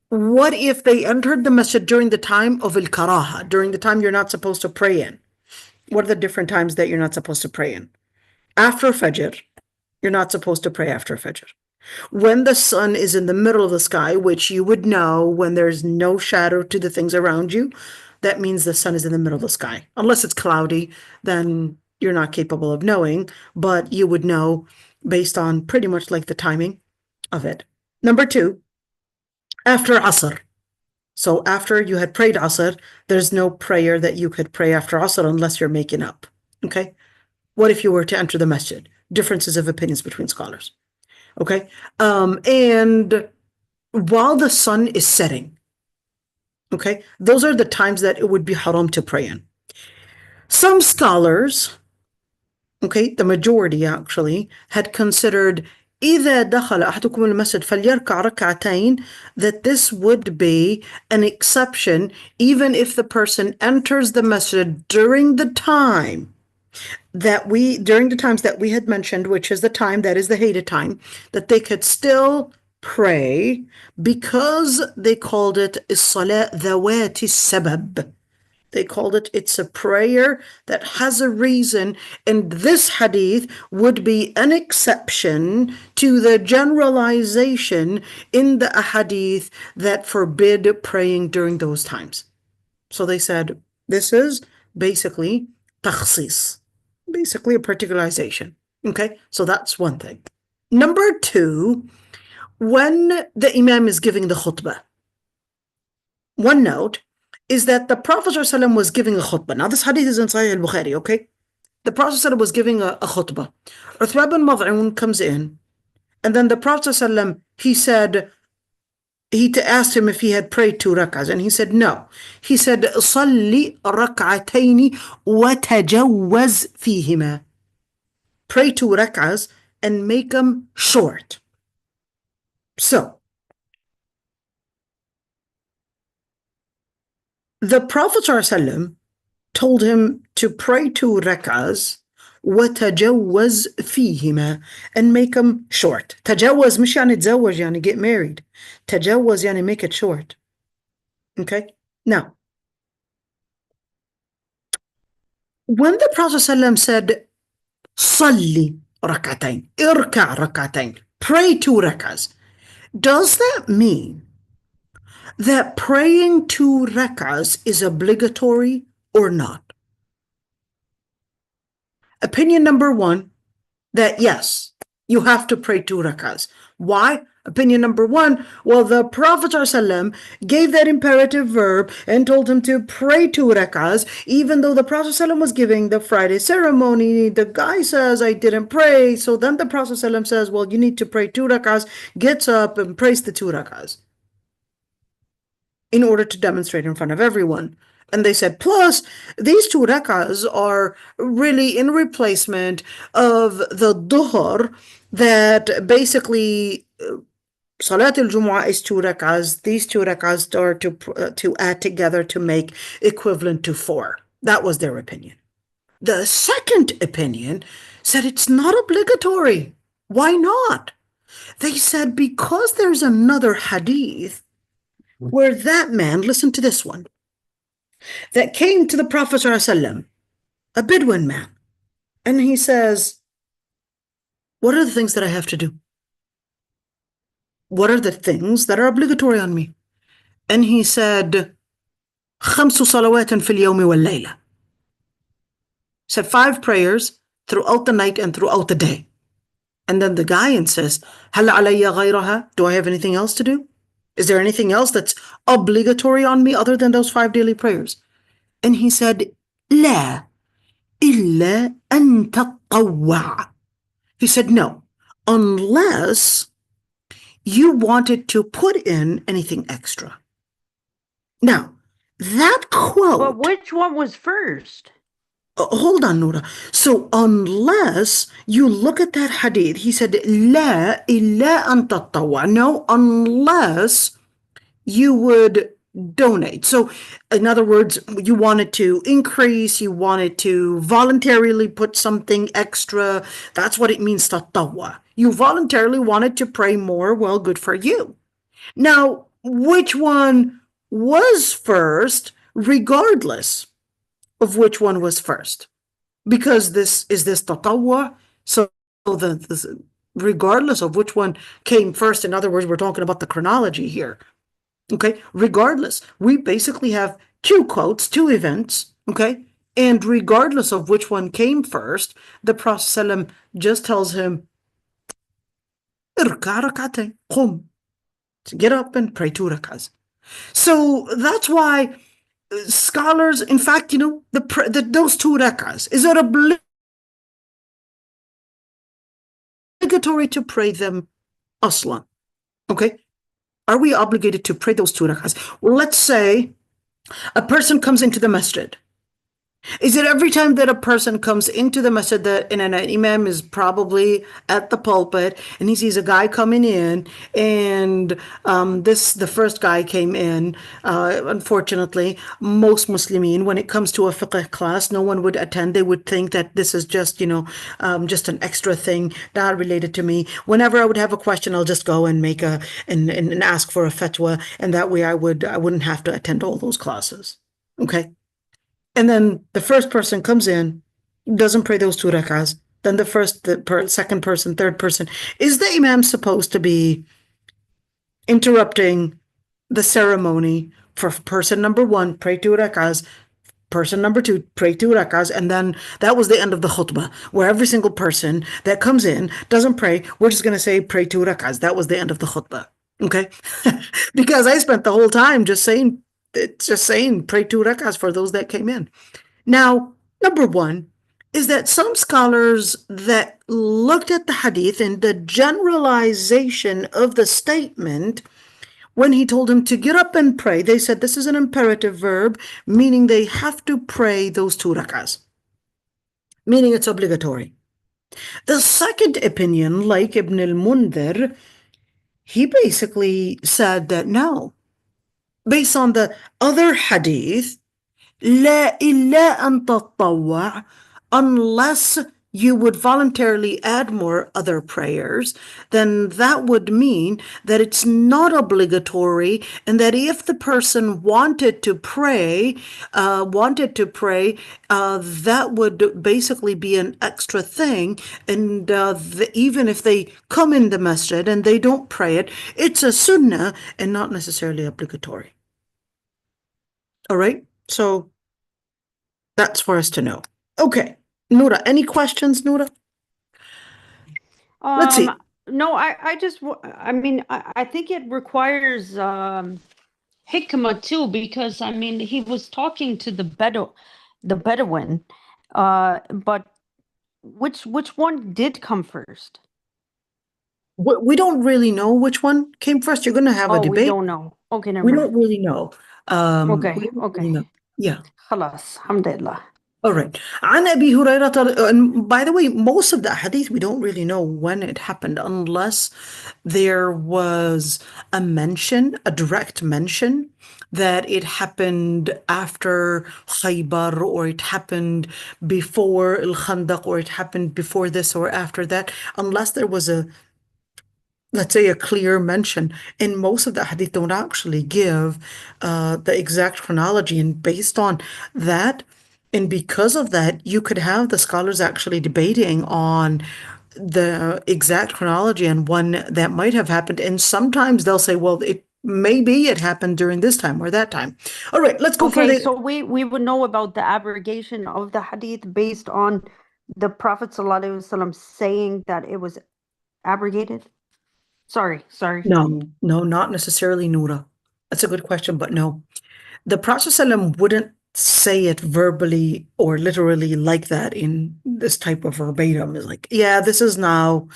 what if they entered the masjid during the time of al-karaha, during the time you're not supposed to pray in? What are the different times that you're not supposed to pray in? After Fajr, you're not supposed to pray after Fajr. When the sun is in the middle of the sky, which you would know when there's no shadow to the things around you, that means the sun is in the middle of the sky. Unless it's cloudy, then you're not capable of knowing, but you would know based on pretty much like the timing of it. Number 2, after Asr. So after you had prayed Asr, there's no prayer that you could pray after Asr unless you're making up. Okay? What if you were to enter the masjid? Differences of opinions between scholars. Okay? And while the sun is setting, okay, those are the times that it would be haram to pray in. Some scholars, okay, the majority actually, had considered إذا دخل أحدكم المسجد فليركع ركعتين, that this would be an exception even if the person enters the masjid during the times that we had mentioned, which is the time that is the hated time, that they could still pray because they called it الصلاة ذوات السبب. They called it's a prayer that has a reason, and this hadith would be an exception to the generalization in the ahadith that forbid praying during those times. So they said, this is basically takhsis, basically a particularization. Okay, so that's one thing. Number 2, when the imam is giving the khutbah, one note is that the Prophet ﷺ was giving a khutbah. Now, this hadith is in Sahih al-Bukhari, okay? The Prophet ﷺ was giving a khutbah. Uthman bin Mad'un comes in, and then the Prophet ﷺ, he asked him if he had prayed 2 rak'ahs, and he said no. He said, صلي ركعتين وتجوز فيهما. Pray 2 rak'ahs and make them short. So, The Prophet ﷺ told him to pray 2 rak'ahs وتجوز فيهما and make them short. تجوز مش يعني تزوج يعني get married. تجوز يعني make it short. Okay? Now, when the Prophet ﷺ said صلي ركعتين, اركع ركعتين, pray 2 rak'ahs, does that mean that praying 2 rak'ahs is obligatory or not? Opinion number 1, that yes, you have to pray 2 rak'ahs. Why? Opinion number 1, well, the Prophet ﷺ gave that imperative verb and told him to pray 2 rak'ahs, even though the Prophet ﷺ was giving the Friday ceremony. The guy says, I didn't pray. So then the Prophet ﷺ says, well, you need to pray 2 rak'ahs, gets up and prays the 2 rak'ahs in order to demonstrate in front of everyone. And they said, plus, these 2 rak'ahs are really in replacement of the doer that basically Salat al-Jumu'ah is 2 rak'ahs. These 2 rak'ahs are to add together to make equivalent to 4. That was their opinion. The second opinion said it's not obligatory. Why not? They said because there's another hadith where that man, listen to this one, that came to the Prophet ﷺ, a Bedouin man, and he says, what are the things that I have to do? What are the things that are obligatory on me? And he said, خمس صلوات في اليوم والليلة. Said 5 prayers throughout the night and throughout the day. And then the guy insists, هل علي غيرها? Do I have anything else to do? Is there anything else that's obligatory on me other than those 5 daily prayers? And he said, لا إلا أن تطوع. He said, no, unless you wanted to put in anything extra. Now, that quote... But which one was first? Hold on, Noura. So unless you look at that hadith, he said, لا إلا أن تطوع. No, unless you would donate. So in other words, you wanted to increase, you wanted to voluntarily put something extra. That's what it means, tatawwa. You voluntarily wanted to pray more. Well, good for you. Now, which one was first, regardless of which one was first? Because this tatawwa, so regardless of which one came first, in other words, we're talking about the chronology here. Okay, regardless, we basically have 2 quotes, 2 events, okay? And regardless of which one came first, the Prophet ﷺ just tells him, irka rak'atayn, qum. Get up and pray 2 rak'ahs. So that's why scholars, in fact, you know, those 2 rak'ahs, is it obligatory to pray them aslan? Okay? Are we obligated to pray those 2 rak'ahs? Well, let's say a person comes into the masjid. Is it every time that a person comes into the masjid that an imam is probably at the pulpit and he sees a guy coming in and the first guy came in, unfortunately, most Muslimin, when it comes to a fiqh class, no one would attend. They would think that this is just, you know, just an extra thing, not related to me. Whenever I would have a question, I'll just go and make and ask for a fatwa, and that way I wouldn't have to attend all those classes. Okay? And then the first person comes in, doesn't pray those 2 rak'ahs. Then the second person, third person. Is the imam supposed to be interrupting the ceremony for person number 1, pray 2 rak'ahs, person number 2, pray 2 rak'ahs, and then that was the end of the khutbah, where every single person that comes in doesn't pray, we're just going to say pray 2 rak'ahs. That was the end of the khutbah. Okay? Because I spent the whole time just saying pray 2 rak'ahs for those that came in. Now, number 1 is that some scholars that looked at the hadith and the generalization of the statement, when he told him to get up and pray, they said this is an imperative verb, meaning they have to pray those 2 rak'ahs, meaning it's obligatory. The second opinion, like Ibn al-Mundhir, he basically said that no, based on the other hadith, لا إلا أن تطوع, unless you would voluntarily add more other prayers, then that would mean that it's not obligatory, and that if the person wanted to pray, that would basically be an extra thing. And even if they come in the masjid and they don't pray it, it's a sunnah and not necessarily obligatory. All right? So that's for us to know. Okay. Noura, any questions, Noura? Let's see. No, I mean, I think it requires hikmah too, because I mean, he was talking to the Bedouin, but which one did come first? We don't really know which one came first. You're going to have a debate. We don't know. Okay, never We mind. don't really know. Okay, we don't okay. really know. Yeah. خلاص, alhamdulillah. All right. عن أبي هريرة, and by the way, most of the hadith, we don't really know when it happened unless there was a mention, a direct mention, that it happened after Khaybar, or it happened before Al-Khandaq, or it happened before this or after that, unless there was let's say, a clear mention. And most of the hadith don't actually give the exact chronology. And based on that, and because of that, you could have the scholars actually debating on the exact chronology and when that might have happened. And sometimes they'll say, well, maybe it happened during this time or that time. All right, let's go for the... So we would know about the abrogation of the hadith based on the Prophet ﷺ saying that it was abrogated? Sorry. No, not necessarily, Noura. That's a good question, but no. The Prophet ﷺ wouldn't say it verbally or literally like that in this type of verbatim. It's like, yeah, this is now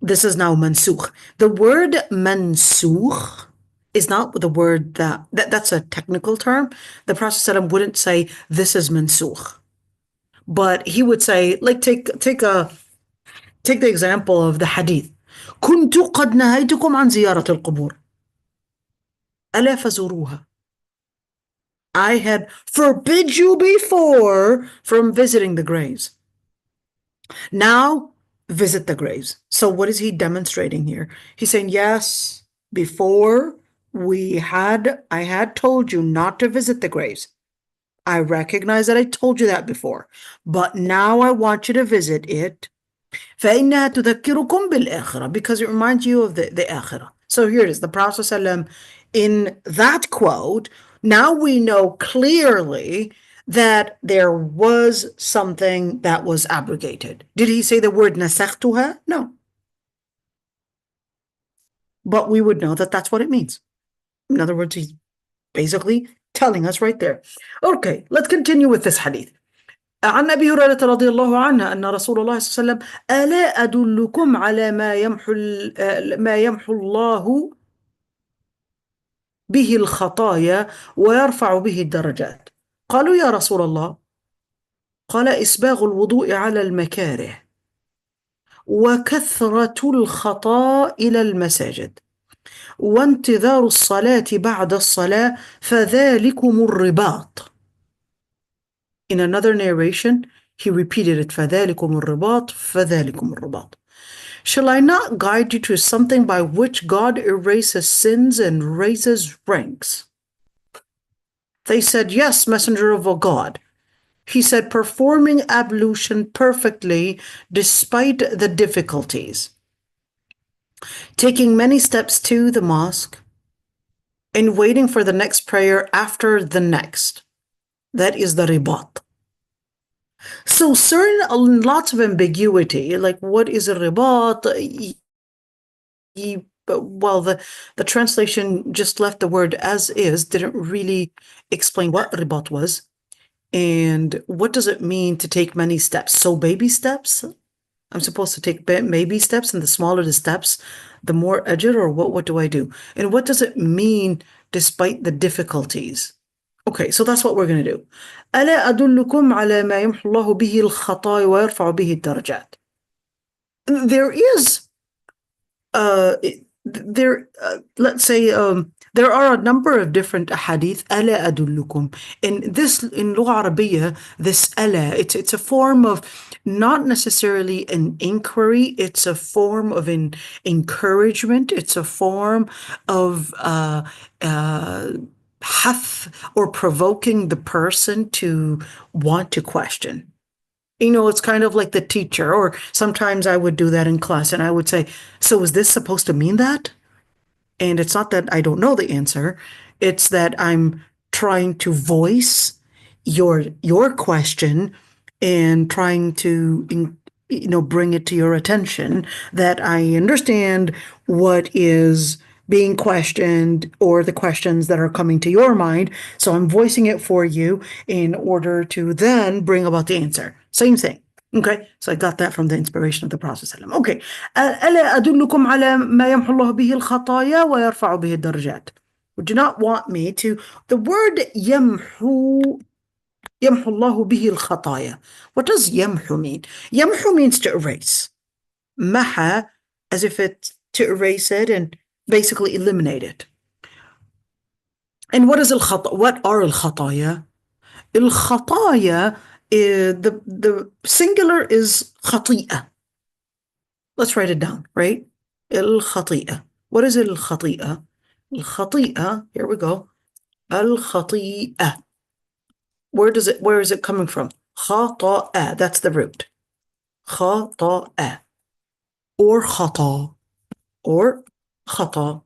mansukh. The word mansukh is not the word that's a technical term. The Prophet ﷺ wouldn't say this is mansukh, but he would say, like, take the example of the hadith. كنت قد نهيتكم عن زيارة القبور ألا فزوروها. I had forbid you before from visiting the graves. Now visit the graves. So what is he demonstrating here? He's saying, yes, before I had told you not to visit the graves. I recognize that I told you that before, but now I want you to visit it. فإنها تذكركم بالآخرة, because it reminds you of the آخرة. So here it is, the Prophet ﷺ, in that quote, now we know clearly that there was something that was abrogated. Did he say the word nasakhtuha? No. But we would know that that's what it means. In other words, he's basically telling us right there. Okay, let's continue with this hadith. عن أبي هريرة رضي الله عنه أن رسول الله صلى الله عليه وسلم ألا أدلكم على ما يمحو الله به الخطايا ويرفع به الدرجات. قالوا يا رسول الله. قال إسباغ الوضوء على المكاره وكثرة الخطاء إلى المساجد وانتظار الصلاة بعد الصلاة فذلكم الرباط. In another narration, he repeated it, فَذَلِكُمُ الرِّبَاطُ فَذَلِكُمُ الرِّبَاطُ. Shall I not guide you to something by which God erases sins and raises ranks? They said, yes, Messenger of God. He said, performing ablution perfectly despite the difficulties, taking many steps to the mosque, and waiting for the next prayer after the next. That is the ribat. So lots of ambiguity, like what is a ribat? Well, the translation just left the word as is, didn't really explain what ribat was. And what does it mean to take many steps? So baby steps? I'm supposed to take baby steps, and the smaller the steps, the more ajr, or what do I do? And what does it mean despite the difficulties? Okay, so that's what we're going to do. ألا أدلكم على ما يمحو الله به الخطايا ويرفع به الدرجات. There is, let's say, There are a number of different ahadith. ألا أدلكم. In this, in Lugha Arabiya, this ألا, it's a form of not necessarily an inquiry. It's a form of an encouragement. It's a form of hath or provoking the person to want to question. You know, it's kind of like the teacher, or sometimes I would do that in class and I would say, so is this supposed to mean that? And it's not that I don't know the answer. It's that I'm trying to voice your question and trying to, bring it to your attention that I understand what is being questioned or the questions that are coming to your mind. So I'm voicing it for you in order to then bring about the answer. Same thing. Okay, so I got that from the inspiration of the Prophet ﷺ. Okay, ألا أدلكم على ما يمحو الله به الخطايا ويرفع به الدرجات. Would you not want me to? The word يمحو الله به الخطايا. What does يمحو mean? يمحو means to erase. محى, as if it's to erase it and basically eliminate it. And what is what are الخطايا? الخطايا, the singular is خطيئة. Let's write it down, right? الخطيئة. What is الخطيئة? الخطيئة, here we go. الخطيئة. Where is it coming from? خطأ, that's the root. خطأ. Or خطأ. Or خطأ.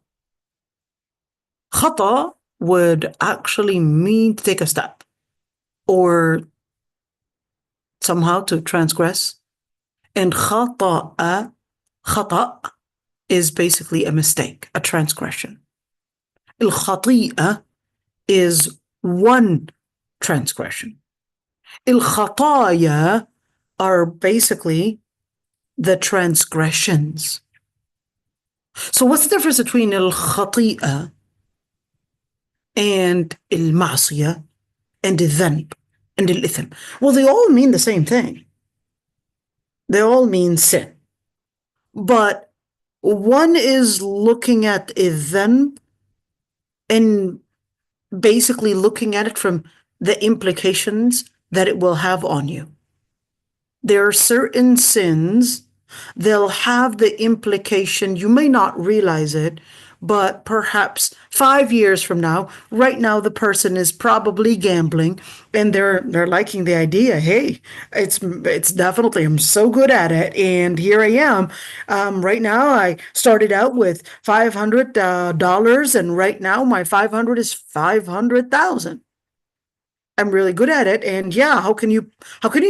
خطأ would actually mean to take a step or somehow to transgress. And خطأ is basically a mistake, a transgression. الخطيئة is one transgression. الخطايا are basically the transgressions. So what's the difference between الخطيئة and المعصية and الذنب and الإثم? Well, they all mean the same thing. They all mean sin. But one is looking at الذنب and basically looking at it from the implications that it will have on you. There are certain sins, they'll have the implication, you may not realize it, but perhaps 5 years from now, right now the person is probably gambling and they're liking the idea, hey, it's definitely, I'm so good at it, and here I am. Right now I started out with $500 and right now my 500 is 500,000. I'm really good at it, and yeah, how can you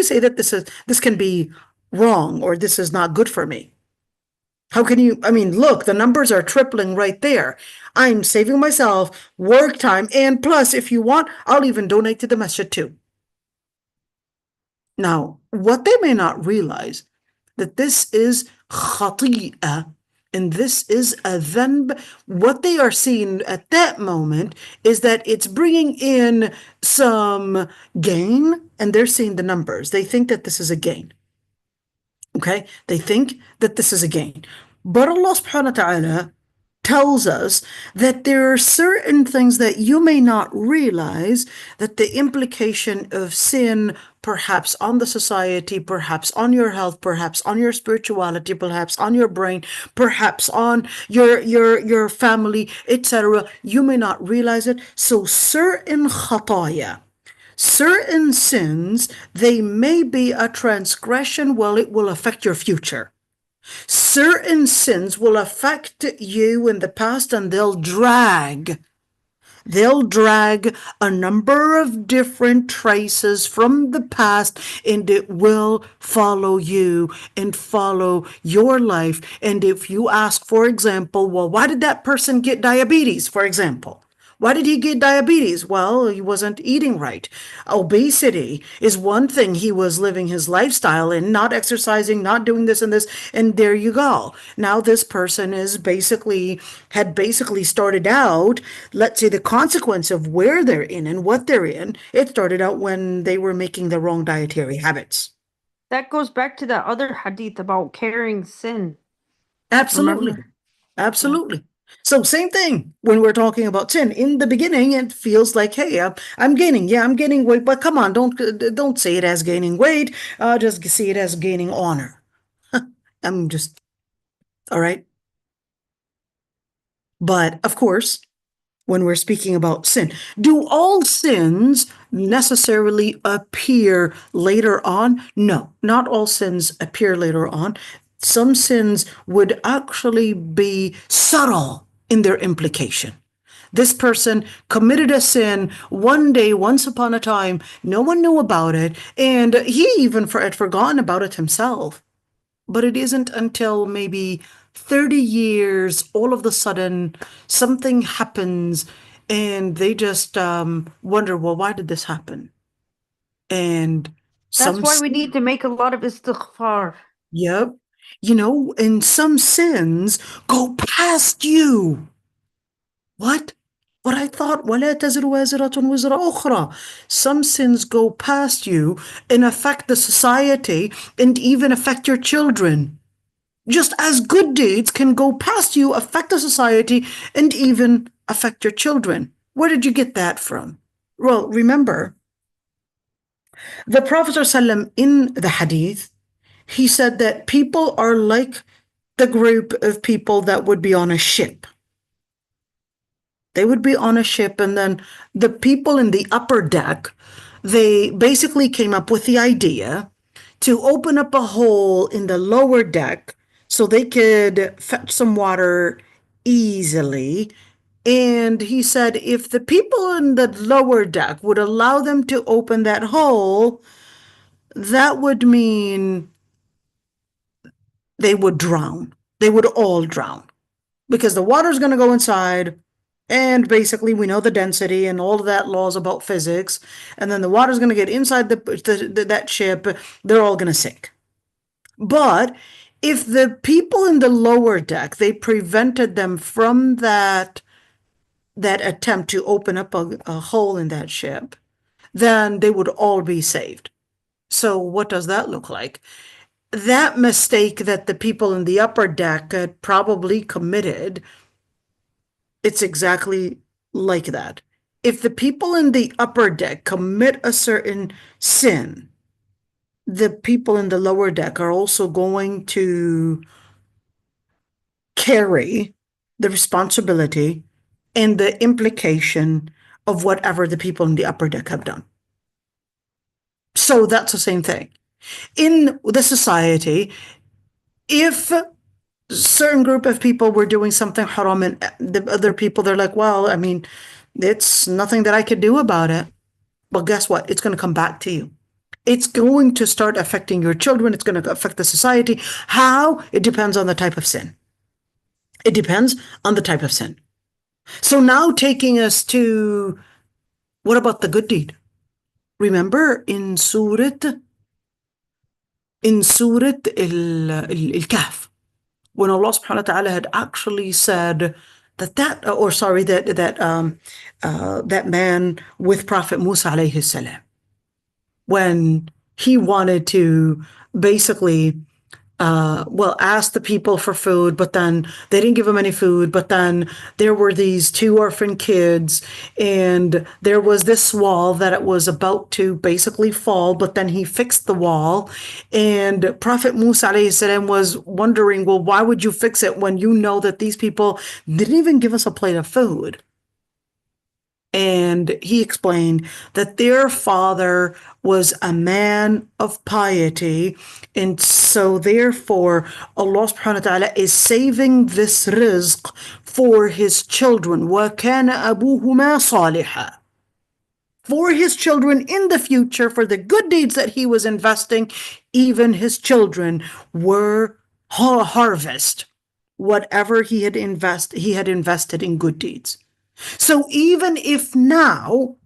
say that this can be wrong or this is not good for me? How can you, look, the numbers are tripling right there. I'm saving myself work time, and plus, if you want, I'll even donate to the masjid too. Now, what they may not realize, that this is khati'ah, and this is a dhanb. What they are seeing at that moment is that it's bringing in some gain, and they're seeing the numbers. They think that this is a gain. Okay, they think that this is a gain. But Allah subhanahu wa ta'ala tells us that there are certain things that you may not realize, that the implication of sin, perhaps on the society, perhaps on your health, perhaps on your spirituality, perhaps on your brain, perhaps on your family, etc. You may not realize it. So certain khataya, certain sins, they may be a transgression, well, it will affect your future. Certain sins will affect you in the past, and they'll drag a number of different traces from the past, and it will follow you and follow your life. And if you ask, for example, well, why did that person get diabetes, for example? Why did he get diabetes? Well, he wasn't eating right. Obesity is one thing. He was living his lifestyle and not exercising, not doing this and this, and there you go. Now this person had basically started out, let's say the consequence of where they're in and what they're in, it started out when they were making the wrong dietary habits. That goes back to that other hadith about carrying sin. Absolutely. Remember? Absolutely. So same thing when we're talking about sin. In the beginning, it feels like, hey, I'm gaining. Yeah, I'm gaining weight, but come on, don't say it as gaining weight. Just see it as gaining honor. I'm just, all right. But of course, when we're speaking about sin, do all sins necessarily appear later on? No, not all sins appear later on. Some sins would actually be subtle in their implication. This person committed a sin one day, once upon a time. No one knew about it, and he even had forgotten about it himself. But it isn't until maybe 30 years, all of a sudden, something happens, and they just wonder, well, why did this happen? And That's some, why we need to make a lot of istighfar. yep, and some sins go past you. What? But I thought, وَلَا تَزِرُ وَازِرَةٌ وِزْرَ أُخْرَى. Some sins go past you and affect the society and even affect your children. Just as good deeds can go past you, affect the society, and even affect your children. Where did you get that from? Well, remember, the Prophet ﷺ in the Hadith, he said that people are like the group of people that would be on a ship. They would be on a ship, and then the people in the upper deck, they basically came up with the idea to open up a hole in the lower deck so they could fetch some water easily. And he said if the people in the lower deck would allow them to open that hole, that would mean they would drown. They would all drown because the water's going to go inside. And basically, we know the density and all of that laws about physics. And then the water's going to get inside that ship. They're all going to sink. But if the people in the lower deck, they prevented them from that attempt to open up a hole in that ship, then they would all be saved. So what does that look like? That mistake that the people in the upper deck had probably committed, it's exactly like that. If the people in the upper deck commit a certain sin, the people in the lower deck are also going to carry the responsibility and the implication of whatever the people in the upper deck have done. So that's the same thing. In the society, if a certain group of people were doing something haram and the other people, they're like, well, I mean, it's nothing that I could do about it. Well, guess what? It's going to come back to you. It's going to start affecting your children. It's going to affect the society. How? It depends on the type of sin. It depends on the type of sin. So now taking us to, what about the good deed? Remember in Surah Al-Kahf, when Allah subhanahu wa ta'ala had actually said that man with Prophet Musa alayhi salam, when he wanted to basically ask the people for food, but then they didn't give him any food. But then there were these two orphan kids, and there was this wall that it was about to basically fall, but then he fixed the wall. And Prophet Musa alayhi salam was wondering, well, why would you fix it when you know that these people didn't even give us a plate of food? And he explained that their father was a man of piety, and so therefore Allah subhanahu wa ta'ala is saving this rizq for his children. وَكَانَ أَبُوهُمَا صَالِحًا. For his children in the future, for the good deeds that he was investing, even his children were harvest whatever he had invested in good deeds. So even if now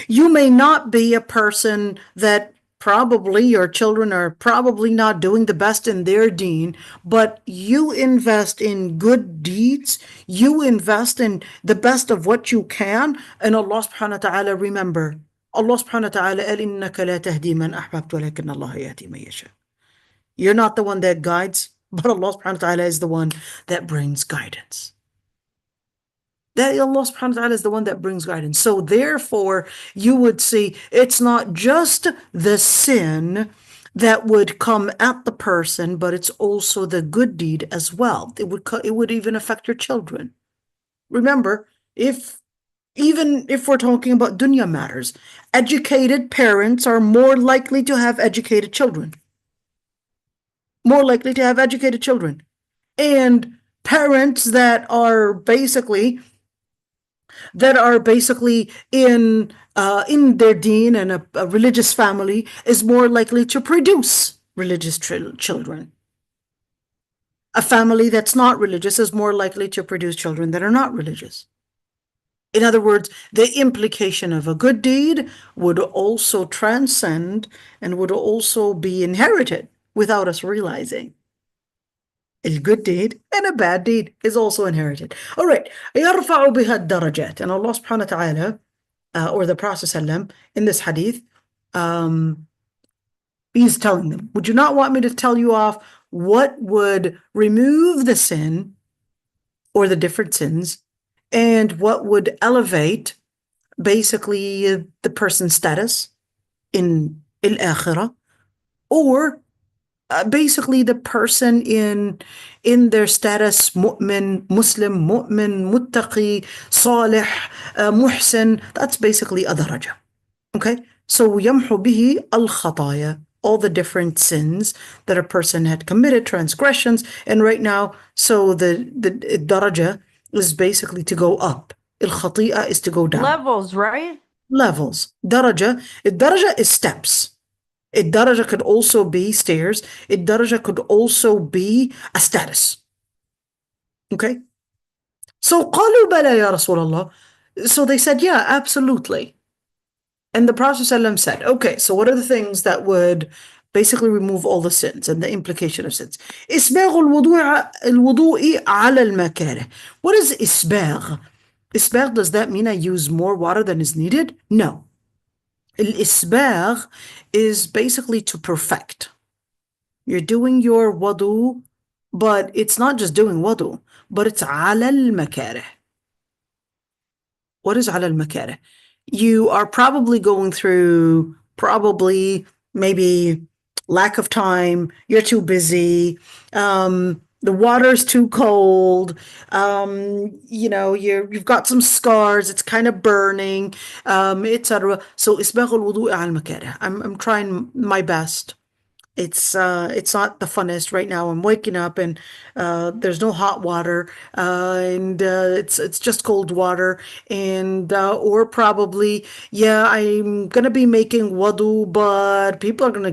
you may not be a person that probably your children are probably not doing the best in their deen, but you invest in good deeds, you invest in the best of what you can, and Allah subhanahu wa ta'ala, remember, Allah subhanahu wa ta'ala, إِنَّكَ لَا تَهْدِي مَنْ أَحْبَبْتَ وَلَكِنَّ اللَّهَ يَهْدِي مَن يَشَاءُ. You're not the one that guides, but Allah subhanahu wa ta'ala is the one that brings guidance. That Allah subhanahu wa ta'ala is the one that brings guidance. So therefore, you would see it's not just the sin that would come at the person, but it's also the good deed as well. It would even affect your children. Remember, even if we're talking about dunya matters, educated parents are more likely to have educated children. More likely to have educated children. And parents that are basically in their deen and a religious family is more likely to produce religious children. A family that's not religious is more likely to produce children that are not religious. In other words, the implication of a good deed would also transcend and would also be inherited without us realizing. A good deed and a bad deed is also inherited. All right. يرفع بها الدرجات. And Allah subhanahu wa ta'ala, or the Prophet ﷺ, in this hadith, he's telling them, would you not want me to tell you off what would remove the sin or the different sins and what would elevate basically the person's status in al-akhirah, or basically the person in their status mu'min, Muslim, mu'min, muttaqi, salih, muhsin. That's basically a daraja. Okay? So يمحو به الخطايا, all the different sins that a person had committed, transgressions, and right now, so the daraja is basically to go up. Al-khati'ah is to go down. Levels, right? Levels. Daraja is steps. Daraja could also be stairs. Daraja could also be a status. Okay? So قالوا بلى يا رسول الله. So they said, yeah, absolutely. And the Prophet ﷺ said, okay, so what are the things that would basically remove all the sins and the implication of sins? إسباغ الوضوء على المكاره. What is إسباغ? إسباغ, does that mean I use more water than is needed? No. Al-isbagh is basically to perfect. You're doing your wudu, but it's not just doing wudu, but it's على المكاره. What is على المكاره? You are probably going through maybe lack of time, you're too busy, the water's too cold, you've got some scars, it's kind of burning, etc. So isbagh al-wudu' al-makarih. I'm trying my best. It's not the funnest right now. I'm waking up and there's no hot water, and it's just cold water, and or probably, yeah, I'm gonna be making wudu, but people are gonna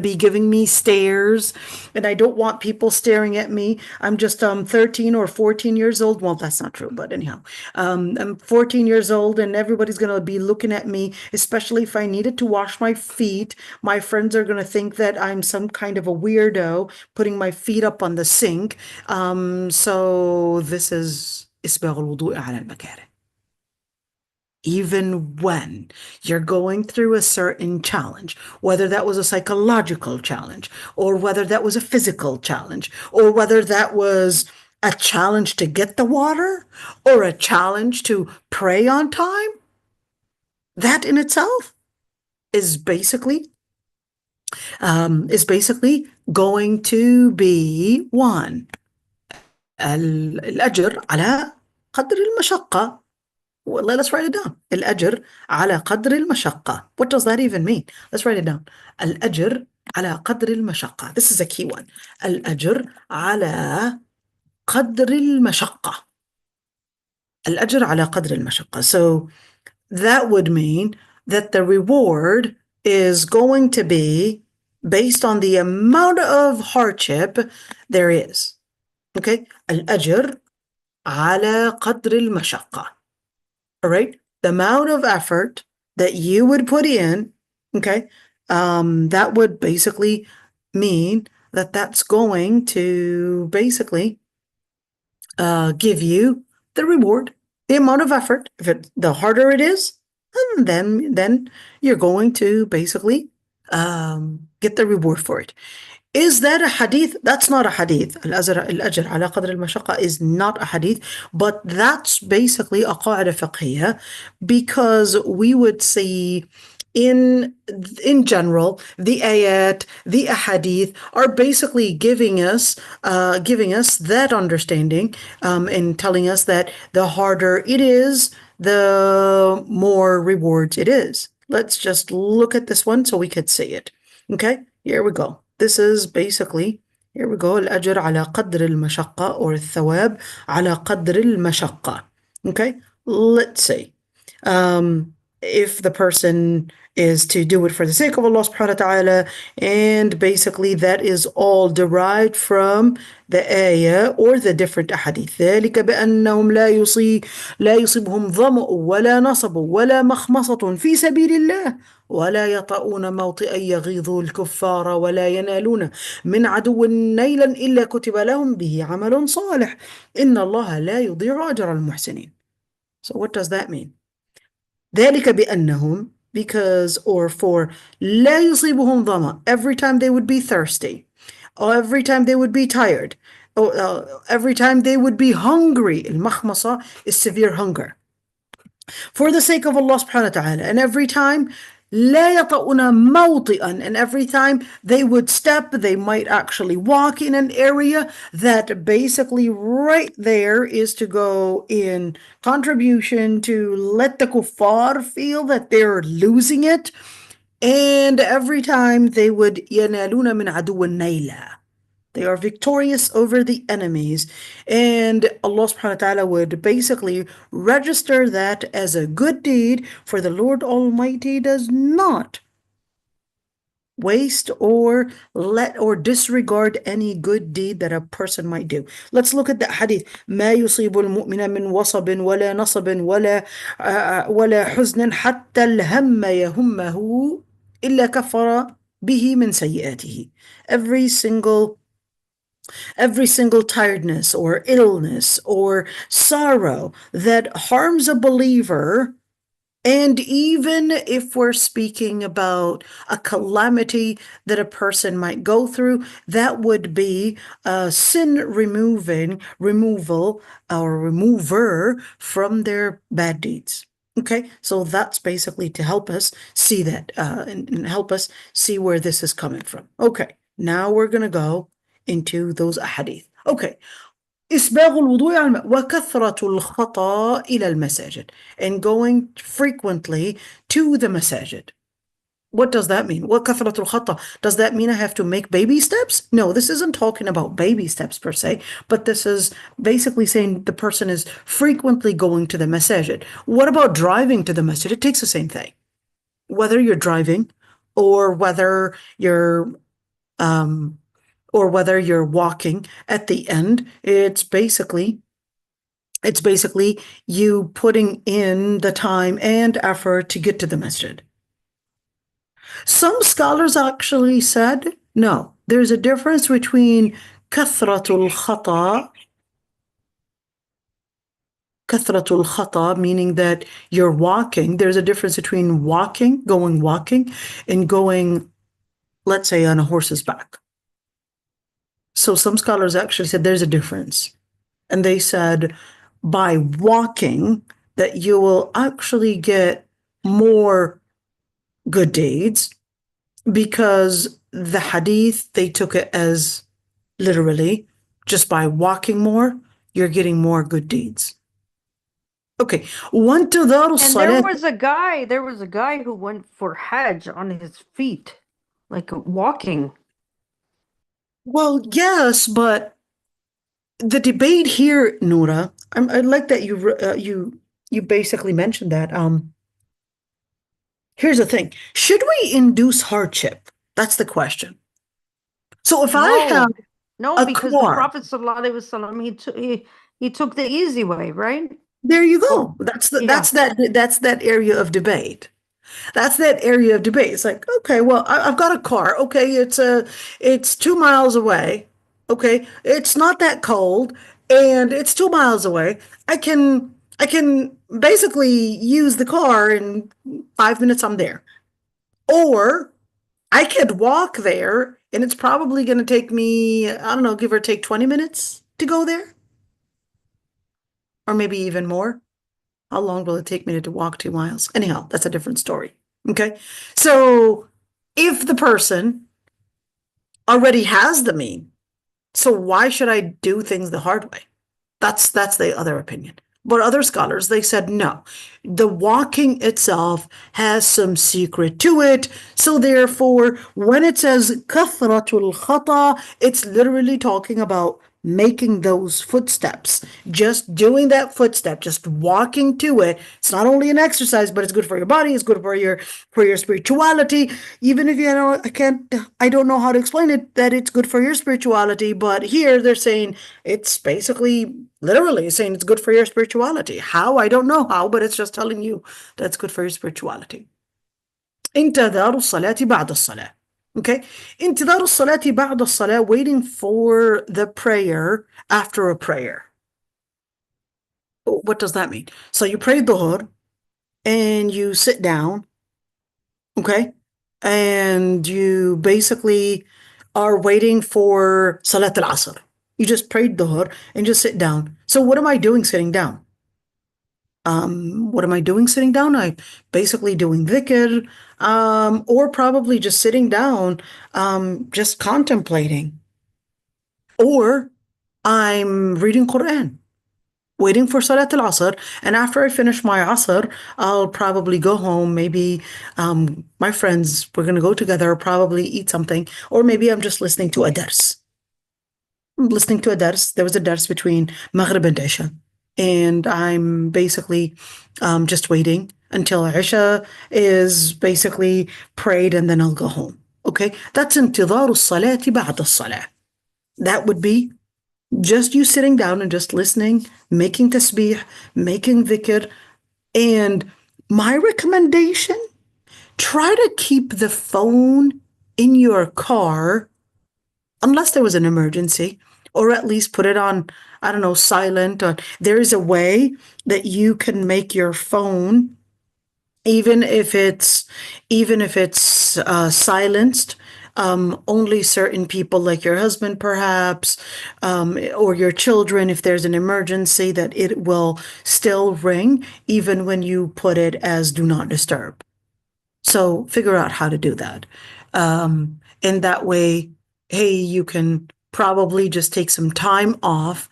be giving me stares, and I don't want people staring at me. I'm just 13 or 14 years old. Well, that's not true, but anyhow, I'm 14 years old, and everybody's gonna be looking at me, especially if I needed to wash my feet. My friends are gonna think that I'm some kind of a weirdo putting my feet up on the sink. So this is إسباغ الوضوء على المكاره. Even when you're going through a certain challenge, whether that was a psychological challenge, or whether that was a physical challenge, or whether that was a challenge to get the water, or a challenge to pray on time, that in itself is basically going to be one. الأجر على قدر المشقة. Well, let's write it down. الأجر على قدر المشقة. What does that even mean? Let's write it down. الأجر على قدر المشقة. This is a key one. الأجر على قدر المشقة. الأجر على قدر المشقة. So that would mean that the reward is going to be based on the amount of hardship there is. Okay? الأجر على قدر المشقة. All right? The amount of effort that you would put in, okay, that would basically mean that that's going to basically give you the reward, the amount of effort. The harder it is, and then you're going to basically get the reward for it. Is that a hadith? That's not a hadith. الأجر على قدر المشقة is not a hadith, but that's basically a قاعدة فقهية, because we would see in general, the ayat, the ahadith are basically giving us that understanding, and telling us that the harder it is, the more rewards it is. Let's just look at this one so we could see it. Okay, here we go. This is basically, here we go, الأجر على قدر المشقة, or الثواب على قدر المشقة. Okay, let's see. If the person is to do it for the sake of Allah subhanahu wa ta'ala, and basically that is all derived from the ayah or the different ahadith. ذلك بأنهم لا يصيبهم ظمأ ولا نصب ولا مخمصة في سبيل الله ولا يطؤون موطئا يغيظ الكفار ولا ينالون من عدو نيلا إلا كتب لهم به عمل صالح إن الله لا يضيع أجر المحسنين. So what does that mean? ذلك بأنهم, because, or for, لا يصيبهم ظمأ, every time they would be thirsty, or every time they would be tired, or every time they would be hungry. المخمصة is severe hunger. For the sake of Allah subhanahu wa ta'ala, and every time لا يطؤون موطئا, and every time they would step, they might actually walk in an area that basically right there is to go in contribution to let the kuffar feel that they're losing it. And every time they would ينالون من عدو نيلا, they are victorious over the enemies, and Allah subhanahu wa ta'ala would basically register that as a good deed, for the Lord Almighty does not waste or disregard any good deed that a person might do. Let's look at the hadith. ما يصيب المؤمن من وصب ولا نصب ولا حزن حتى الهم يهمه إلا كفر به من سيئاته. Every single tiredness or illness or sorrow that harms a believer, and even if we're speaking about a calamity that a person might go through, that would be a sin removal or remover from their bad deeds. Okay, so that's basically to help us see that, and help us see where this is coming from. Okay, now we're going to go into those ahadith. Okay. إسباغ الوضوء على الماء وكثرة الخطى إلى المساجد, and going frequently to the masajid. What does that mean? وكثرة الخطى, does that mean I have to make baby steps? No, this isn't talking about baby steps per se, but this is basically saying the person is frequently going to the masajid. What about driving to the masjid? It takes the same thing. Whether you're driving or whether you're walking at the end, it's basically you putting in the time and effort to get to the masjid. Some scholars actually said, no, there's a difference between kathratul khata, meaning that you're walking. There's a difference between going walking, and going, let's say, on a horse's back. So some scholars actually said there's a difference. And they said by walking that you will actually get more good deeds, because the hadith, they took it as literally, just by walking more, you're getting more good deeds. Okay. And there was a guy who went for Hajj on his feet, like walking. Well, yes, but the debate here, Noura, I like that you basically mentioned that. Here's the thing: should we induce hardship? That's the question. So if I have because the Prophet ﷺ, he took the easy way, right? There you go. That's that area of debate. That's that area of debate. It's like, okay, well, I've got a car. Okay, it's 2 miles away. Okay, it's not that cold, and it's 2 miles away. I can basically use the car in 5 minutes. I'm there, or I could walk there And it's probably going to take me, I don't know, give or take 20 minutes to go there. Or maybe even more. How long will it take me to walk 2 miles? Anyhow, that's a different story. Okay. So if the person already has the mean, so why should I do things the hard way? That's the other opinion. But other scholars, they said no. The walking itself has some secret to it. So therefore, when it says kathratul khata, it's literally talking about making those footsteps, just doing that footstep, just walking to it. It's not only an exercise, but it's good for your body. It's good for your spirituality. Even if I don't know how to explain it, that it's good for your spirituality. But here they're saying it's basically literally saying it's good for your spirituality. How? I don't know how, but it's just telling you that's good for your spirituality. انتظار الصلاة بعد الصلاة. Okay, انتظار الصلاة بعد الصلاة, waiting for the prayer after a prayer. What does that mean? So you pray dhuhr and you sit down, okay, and you basically are waiting for Salat al-Asr. You just prayed dhuhr and just sit down. So what am I doing sitting down? What am I doing sitting down? I'm basically doing dhikr, or probably just sitting down, just contemplating. Or I'm reading Quran, waiting for Salat al-Asr, and after I finish my Asr, I'll probably go home. Maybe my friends, we're going to go together, probably eat something, or maybe I'm just listening to a dars. I'm listening to a dars. There was a dars between Maghrib and Isha. And I'm basically just waiting until Isha is basically prayed, and then I'll go home. Okay, that's انتظار الصلاة بعد الصلاة. That would be just you sitting down and just listening, making tasbih, making dhikr. And my recommendation, try to keep the phone in your car unless there was an emergency, or at least put it on, I don't know, silent. Or there is a way that you can make your phone, even if it's silenced, only certain people, like your husband perhaps, or your children, if there's an emergency, that it will still ring even when you put it as do not disturb. So figure out how to do that. And that way, hey, you can probably just take some time off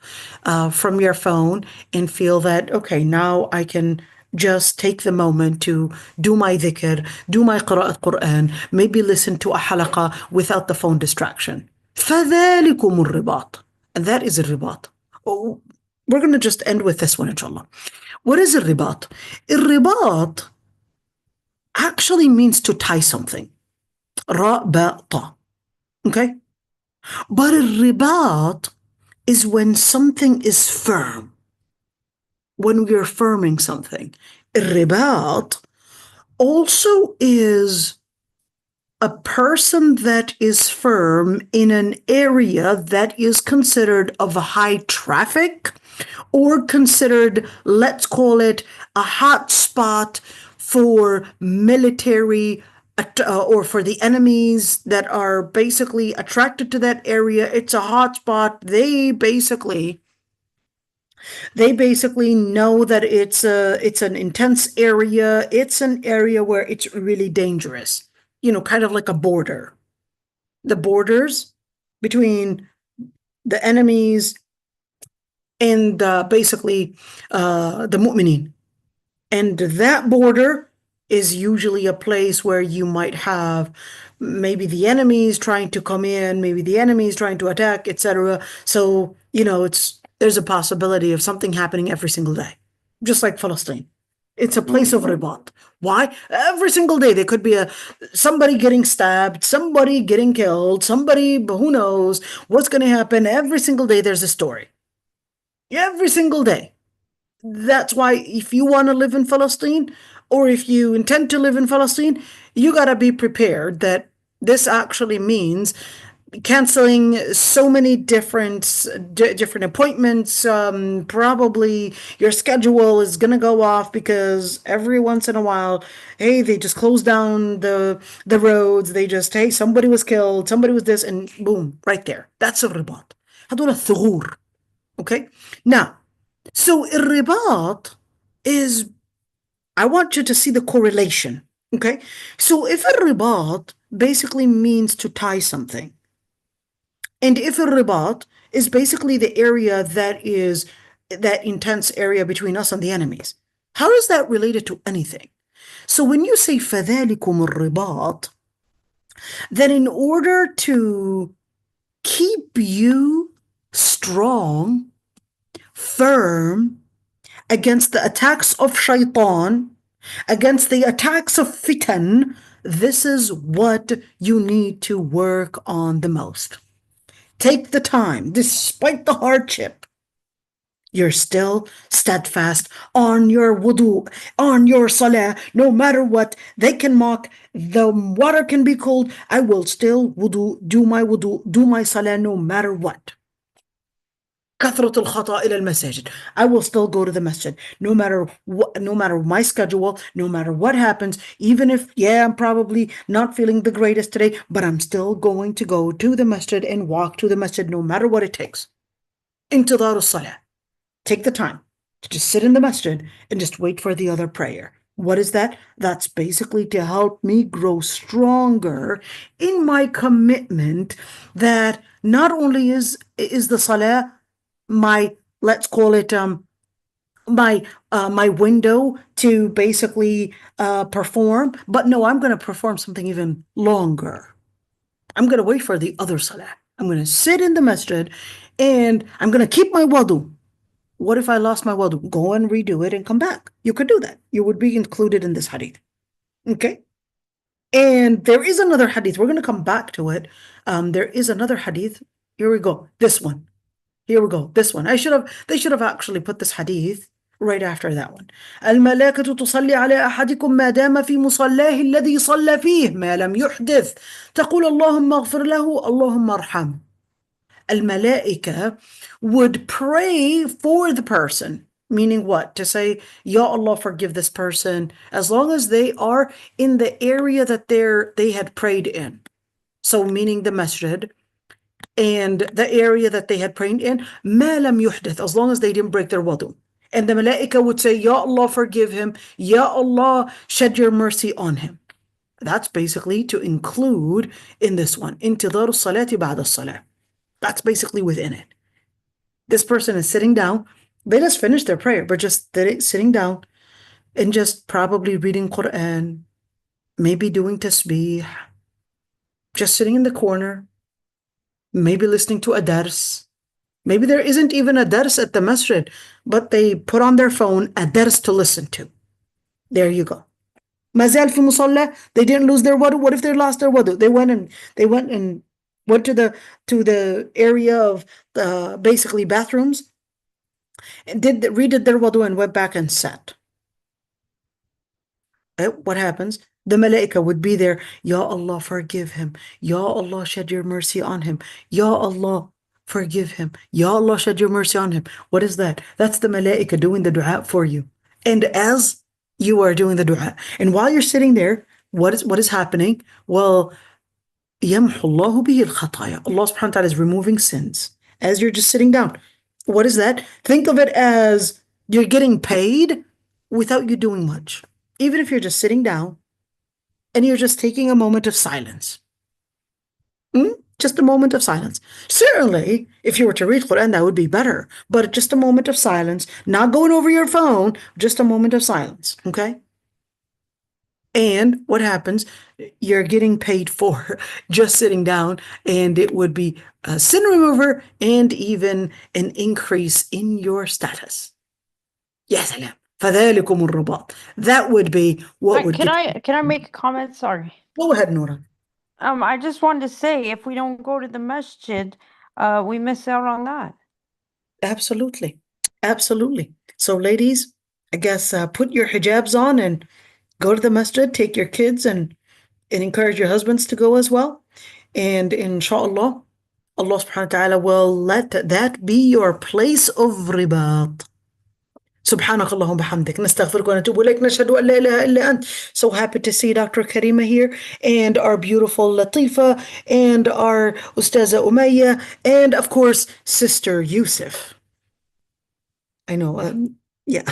from your phone and feel that, okay, now I can just take the moment to do my dhikr, do my qira'at Quran, maybe listen to a halaqa without the phone distraction. فَذَلِكُمُ الرِّبَاط. And that is الرِّبَاط. Oh, we're going to just end with this one, inshallah. What is الرِّبَاط? الرِّبَاط actually means to tie something. رَبَاطَ. Okay? But الرِّبَاط is when something is firm. When we're firming something. الرِّبَاط also is a person that is firm in an area that is considered of high traffic, or considered, let's call it, a hot spot for military or for the enemies that are basically attracted to that area. It's a hot spot. They basically know that it's an intense area. It's an area where it's really dangerous. Kind of like a border. The borders between the enemies and basically the mu'mineen. And that border is usually a place where you might have maybe the enemies trying to come in, maybe the enemies trying to attack, etc. So, there's a possibility of something happening every single day, just like Palestine. It's a place of ribat. Why? Every single day there could be somebody getting stabbed, somebody getting killed, somebody, who knows what's going to happen. Every single day there's a story. Every single day. That's why if you want to live in Palestine, or if you intend to live in Palestine, you got to be prepared that this actually means canceling so many different appointments. Probably your schedule is gonna go off because every once in a while, hey, they just close down the roads. They just, hey, somebody was killed, somebody was this, and boom, right there. That's الرباط. هذول الثغور. Okay. Now, so الرباط is, I want you to see the correlation. Okay. So if الرباط basically means to tie something, and if الرباط is basically the area that is that intense area between us and the enemies, how is that related to anything? So when you say فذلكم الرباط, then in order to keep you strong, firm, against the attacks of shaitan, against the attacks of fitan, this is what you need to work on the most. Take the time, despite the hardship. You're still steadfast on your wudu, on your salah, no matter what. They can mock, the water can be cold. I will still do my salah, no matter what. كثرة الخطأ إلى المساجد. I will still go to the masjid, no matter what, no matter my schedule, no matter what happens, even if, yeah, I'm probably not feeling the greatest today, but I'm still going to go to the masjid and walk to the masjid, no matter what it takes. انتظار الصلاة. Take the time to just sit in the masjid and just wait for the other prayer. What is that? That's basically to help me grow stronger in my commitment that not only is the salah my, let's call it my window to basically perform, but no, I'm going to perform something even longer. I'm going to wait for the other salah. I'm going to sit in the masjid and I'm going to keep my wudu. What if I lost my wudu? Go and redo it and come back. You could do that. You would be included in this hadith. Okay? And there is another hadith. We're going to come back to it. There is another hadith. Here we go. This one. Here we go. This one. They should have actually put this hadith right after that one. الملائكة تصلي على أحدكم ما دام في مصلاه الذي صلى فيه ما لم يحدث تقول اللهم اغفر له اللهم ارحمه. الملائكة would pray for the person, meaning what? To say, Ya Allah, forgive this person, as long as they are in the area that they had prayed in. So meaning the masjid and the area that they had prayed in, ما لم يحدث, as long as they didn't break their wudu. And the malaika would say, Ya Allah, forgive him. Ya Allah, shed your mercy on him. That's basically to include in this one. انتظار الصلاة بعد الصلاة. That's basically within it. This person is sitting down. They just finished their prayer, but just sitting down and just probably reading Quran, maybe doing tasbih, just sitting in the corner, maybe listening to a dars. Maybe there isn't even a dars at the masjid, but they put on their phone a dars to listen to. There you go. Mazal fi musalla, they didn't lose their wudu. What if they lost their wudu? They went to the area of basically bathrooms and redid their wudu and went back and sat. What happens? The malaika would be there. Ya Allah, forgive him. Ya Allah, shed your mercy on him. Ya Allah, forgive him. Ya Allah, shed your mercy on him. What is that? That's the malaika doing the dua for you. And as you are doing the dua, and while you're sitting there, what is happening? Well, يمحو الله به الخطايا. Allah subhanahu wa ta'ala is removing sins as you're just sitting down. What is that? Think of it as you're getting paid without you doing much. Even if you're just sitting down and you're just taking a moment of silence. Just a moment of silence. Certainly, if you were to read Quran, that would be better. But just a moment of silence, not going over your phone, just a moment of silence. Okay? And what happens? You're getting paid for just sitting down, and it would be a sin remover and even an increase in your status. Yes, salam. فذلكم الرباط. That would be what would Can I make a comment? Sorry. Go ahead, Nora. I just wanted to say, if we don't go to the masjid, we miss out on that. Absolutely. Absolutely. So ladies, I guess put your hijabs on and go to the masjid, take your kids and encourage your husbands to go as well. And inshallah, Allah subhanahu wa ta'ala will let that be your place of ribat. سبحانك اللهم وبحمدك نستغفرك ونتوب إليك نشهد أن لا إله إلا أنت. So happy to see Dr. Karima here and our beautiful Latifa and our Ustaza Umayya and of course Sister Yusuf. I know, yeah.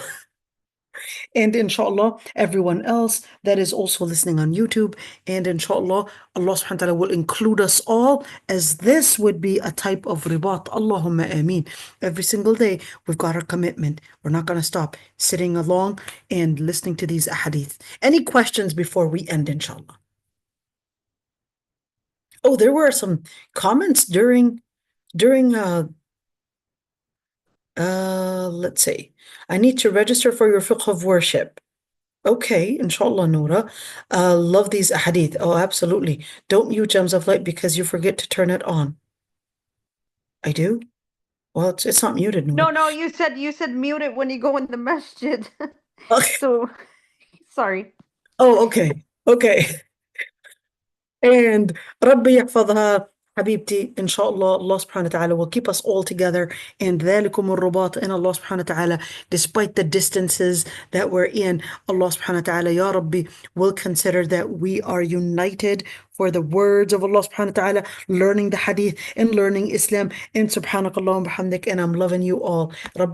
And inshallah, everyone else that is also listening on YouTube. And inshallah, Allah subhanahu wa ta'ala will include us all as this would be a type of ribat. Allahumma ameen. Every single day, we've got our commitment. We're not going to stop sitting along and listening to these ahadith. Any questions before we end, inshallah? Oh, there were some comments during let's see. I need to register for your fiqh of worship. Okay, inshallah, Noura. Love these ahadith. Oh, absolutely. Don't mute Gems of Light because you forget to turn it on. I do? Well, it's not muted, Noura. No, you said mute it when you go in the masjid. Okay. So, sorry. Oh, okay. Okay. And ربي يحفظها حبيبتي إن شاء الله. Allah subhanahu wa ta'ala will keep us all together and ذلكم الرباط in Allah subhanahu wa ta'ala, despite the distances that we're in, Allah subhanahu wa ta'ala Ya Rabbi will consider that we are united for the words of Allah subhanahu wa ta'ala, learning the hadith and learning Islam. And subhanakallah wa bihamdik, and I'm loving you all. Rabbi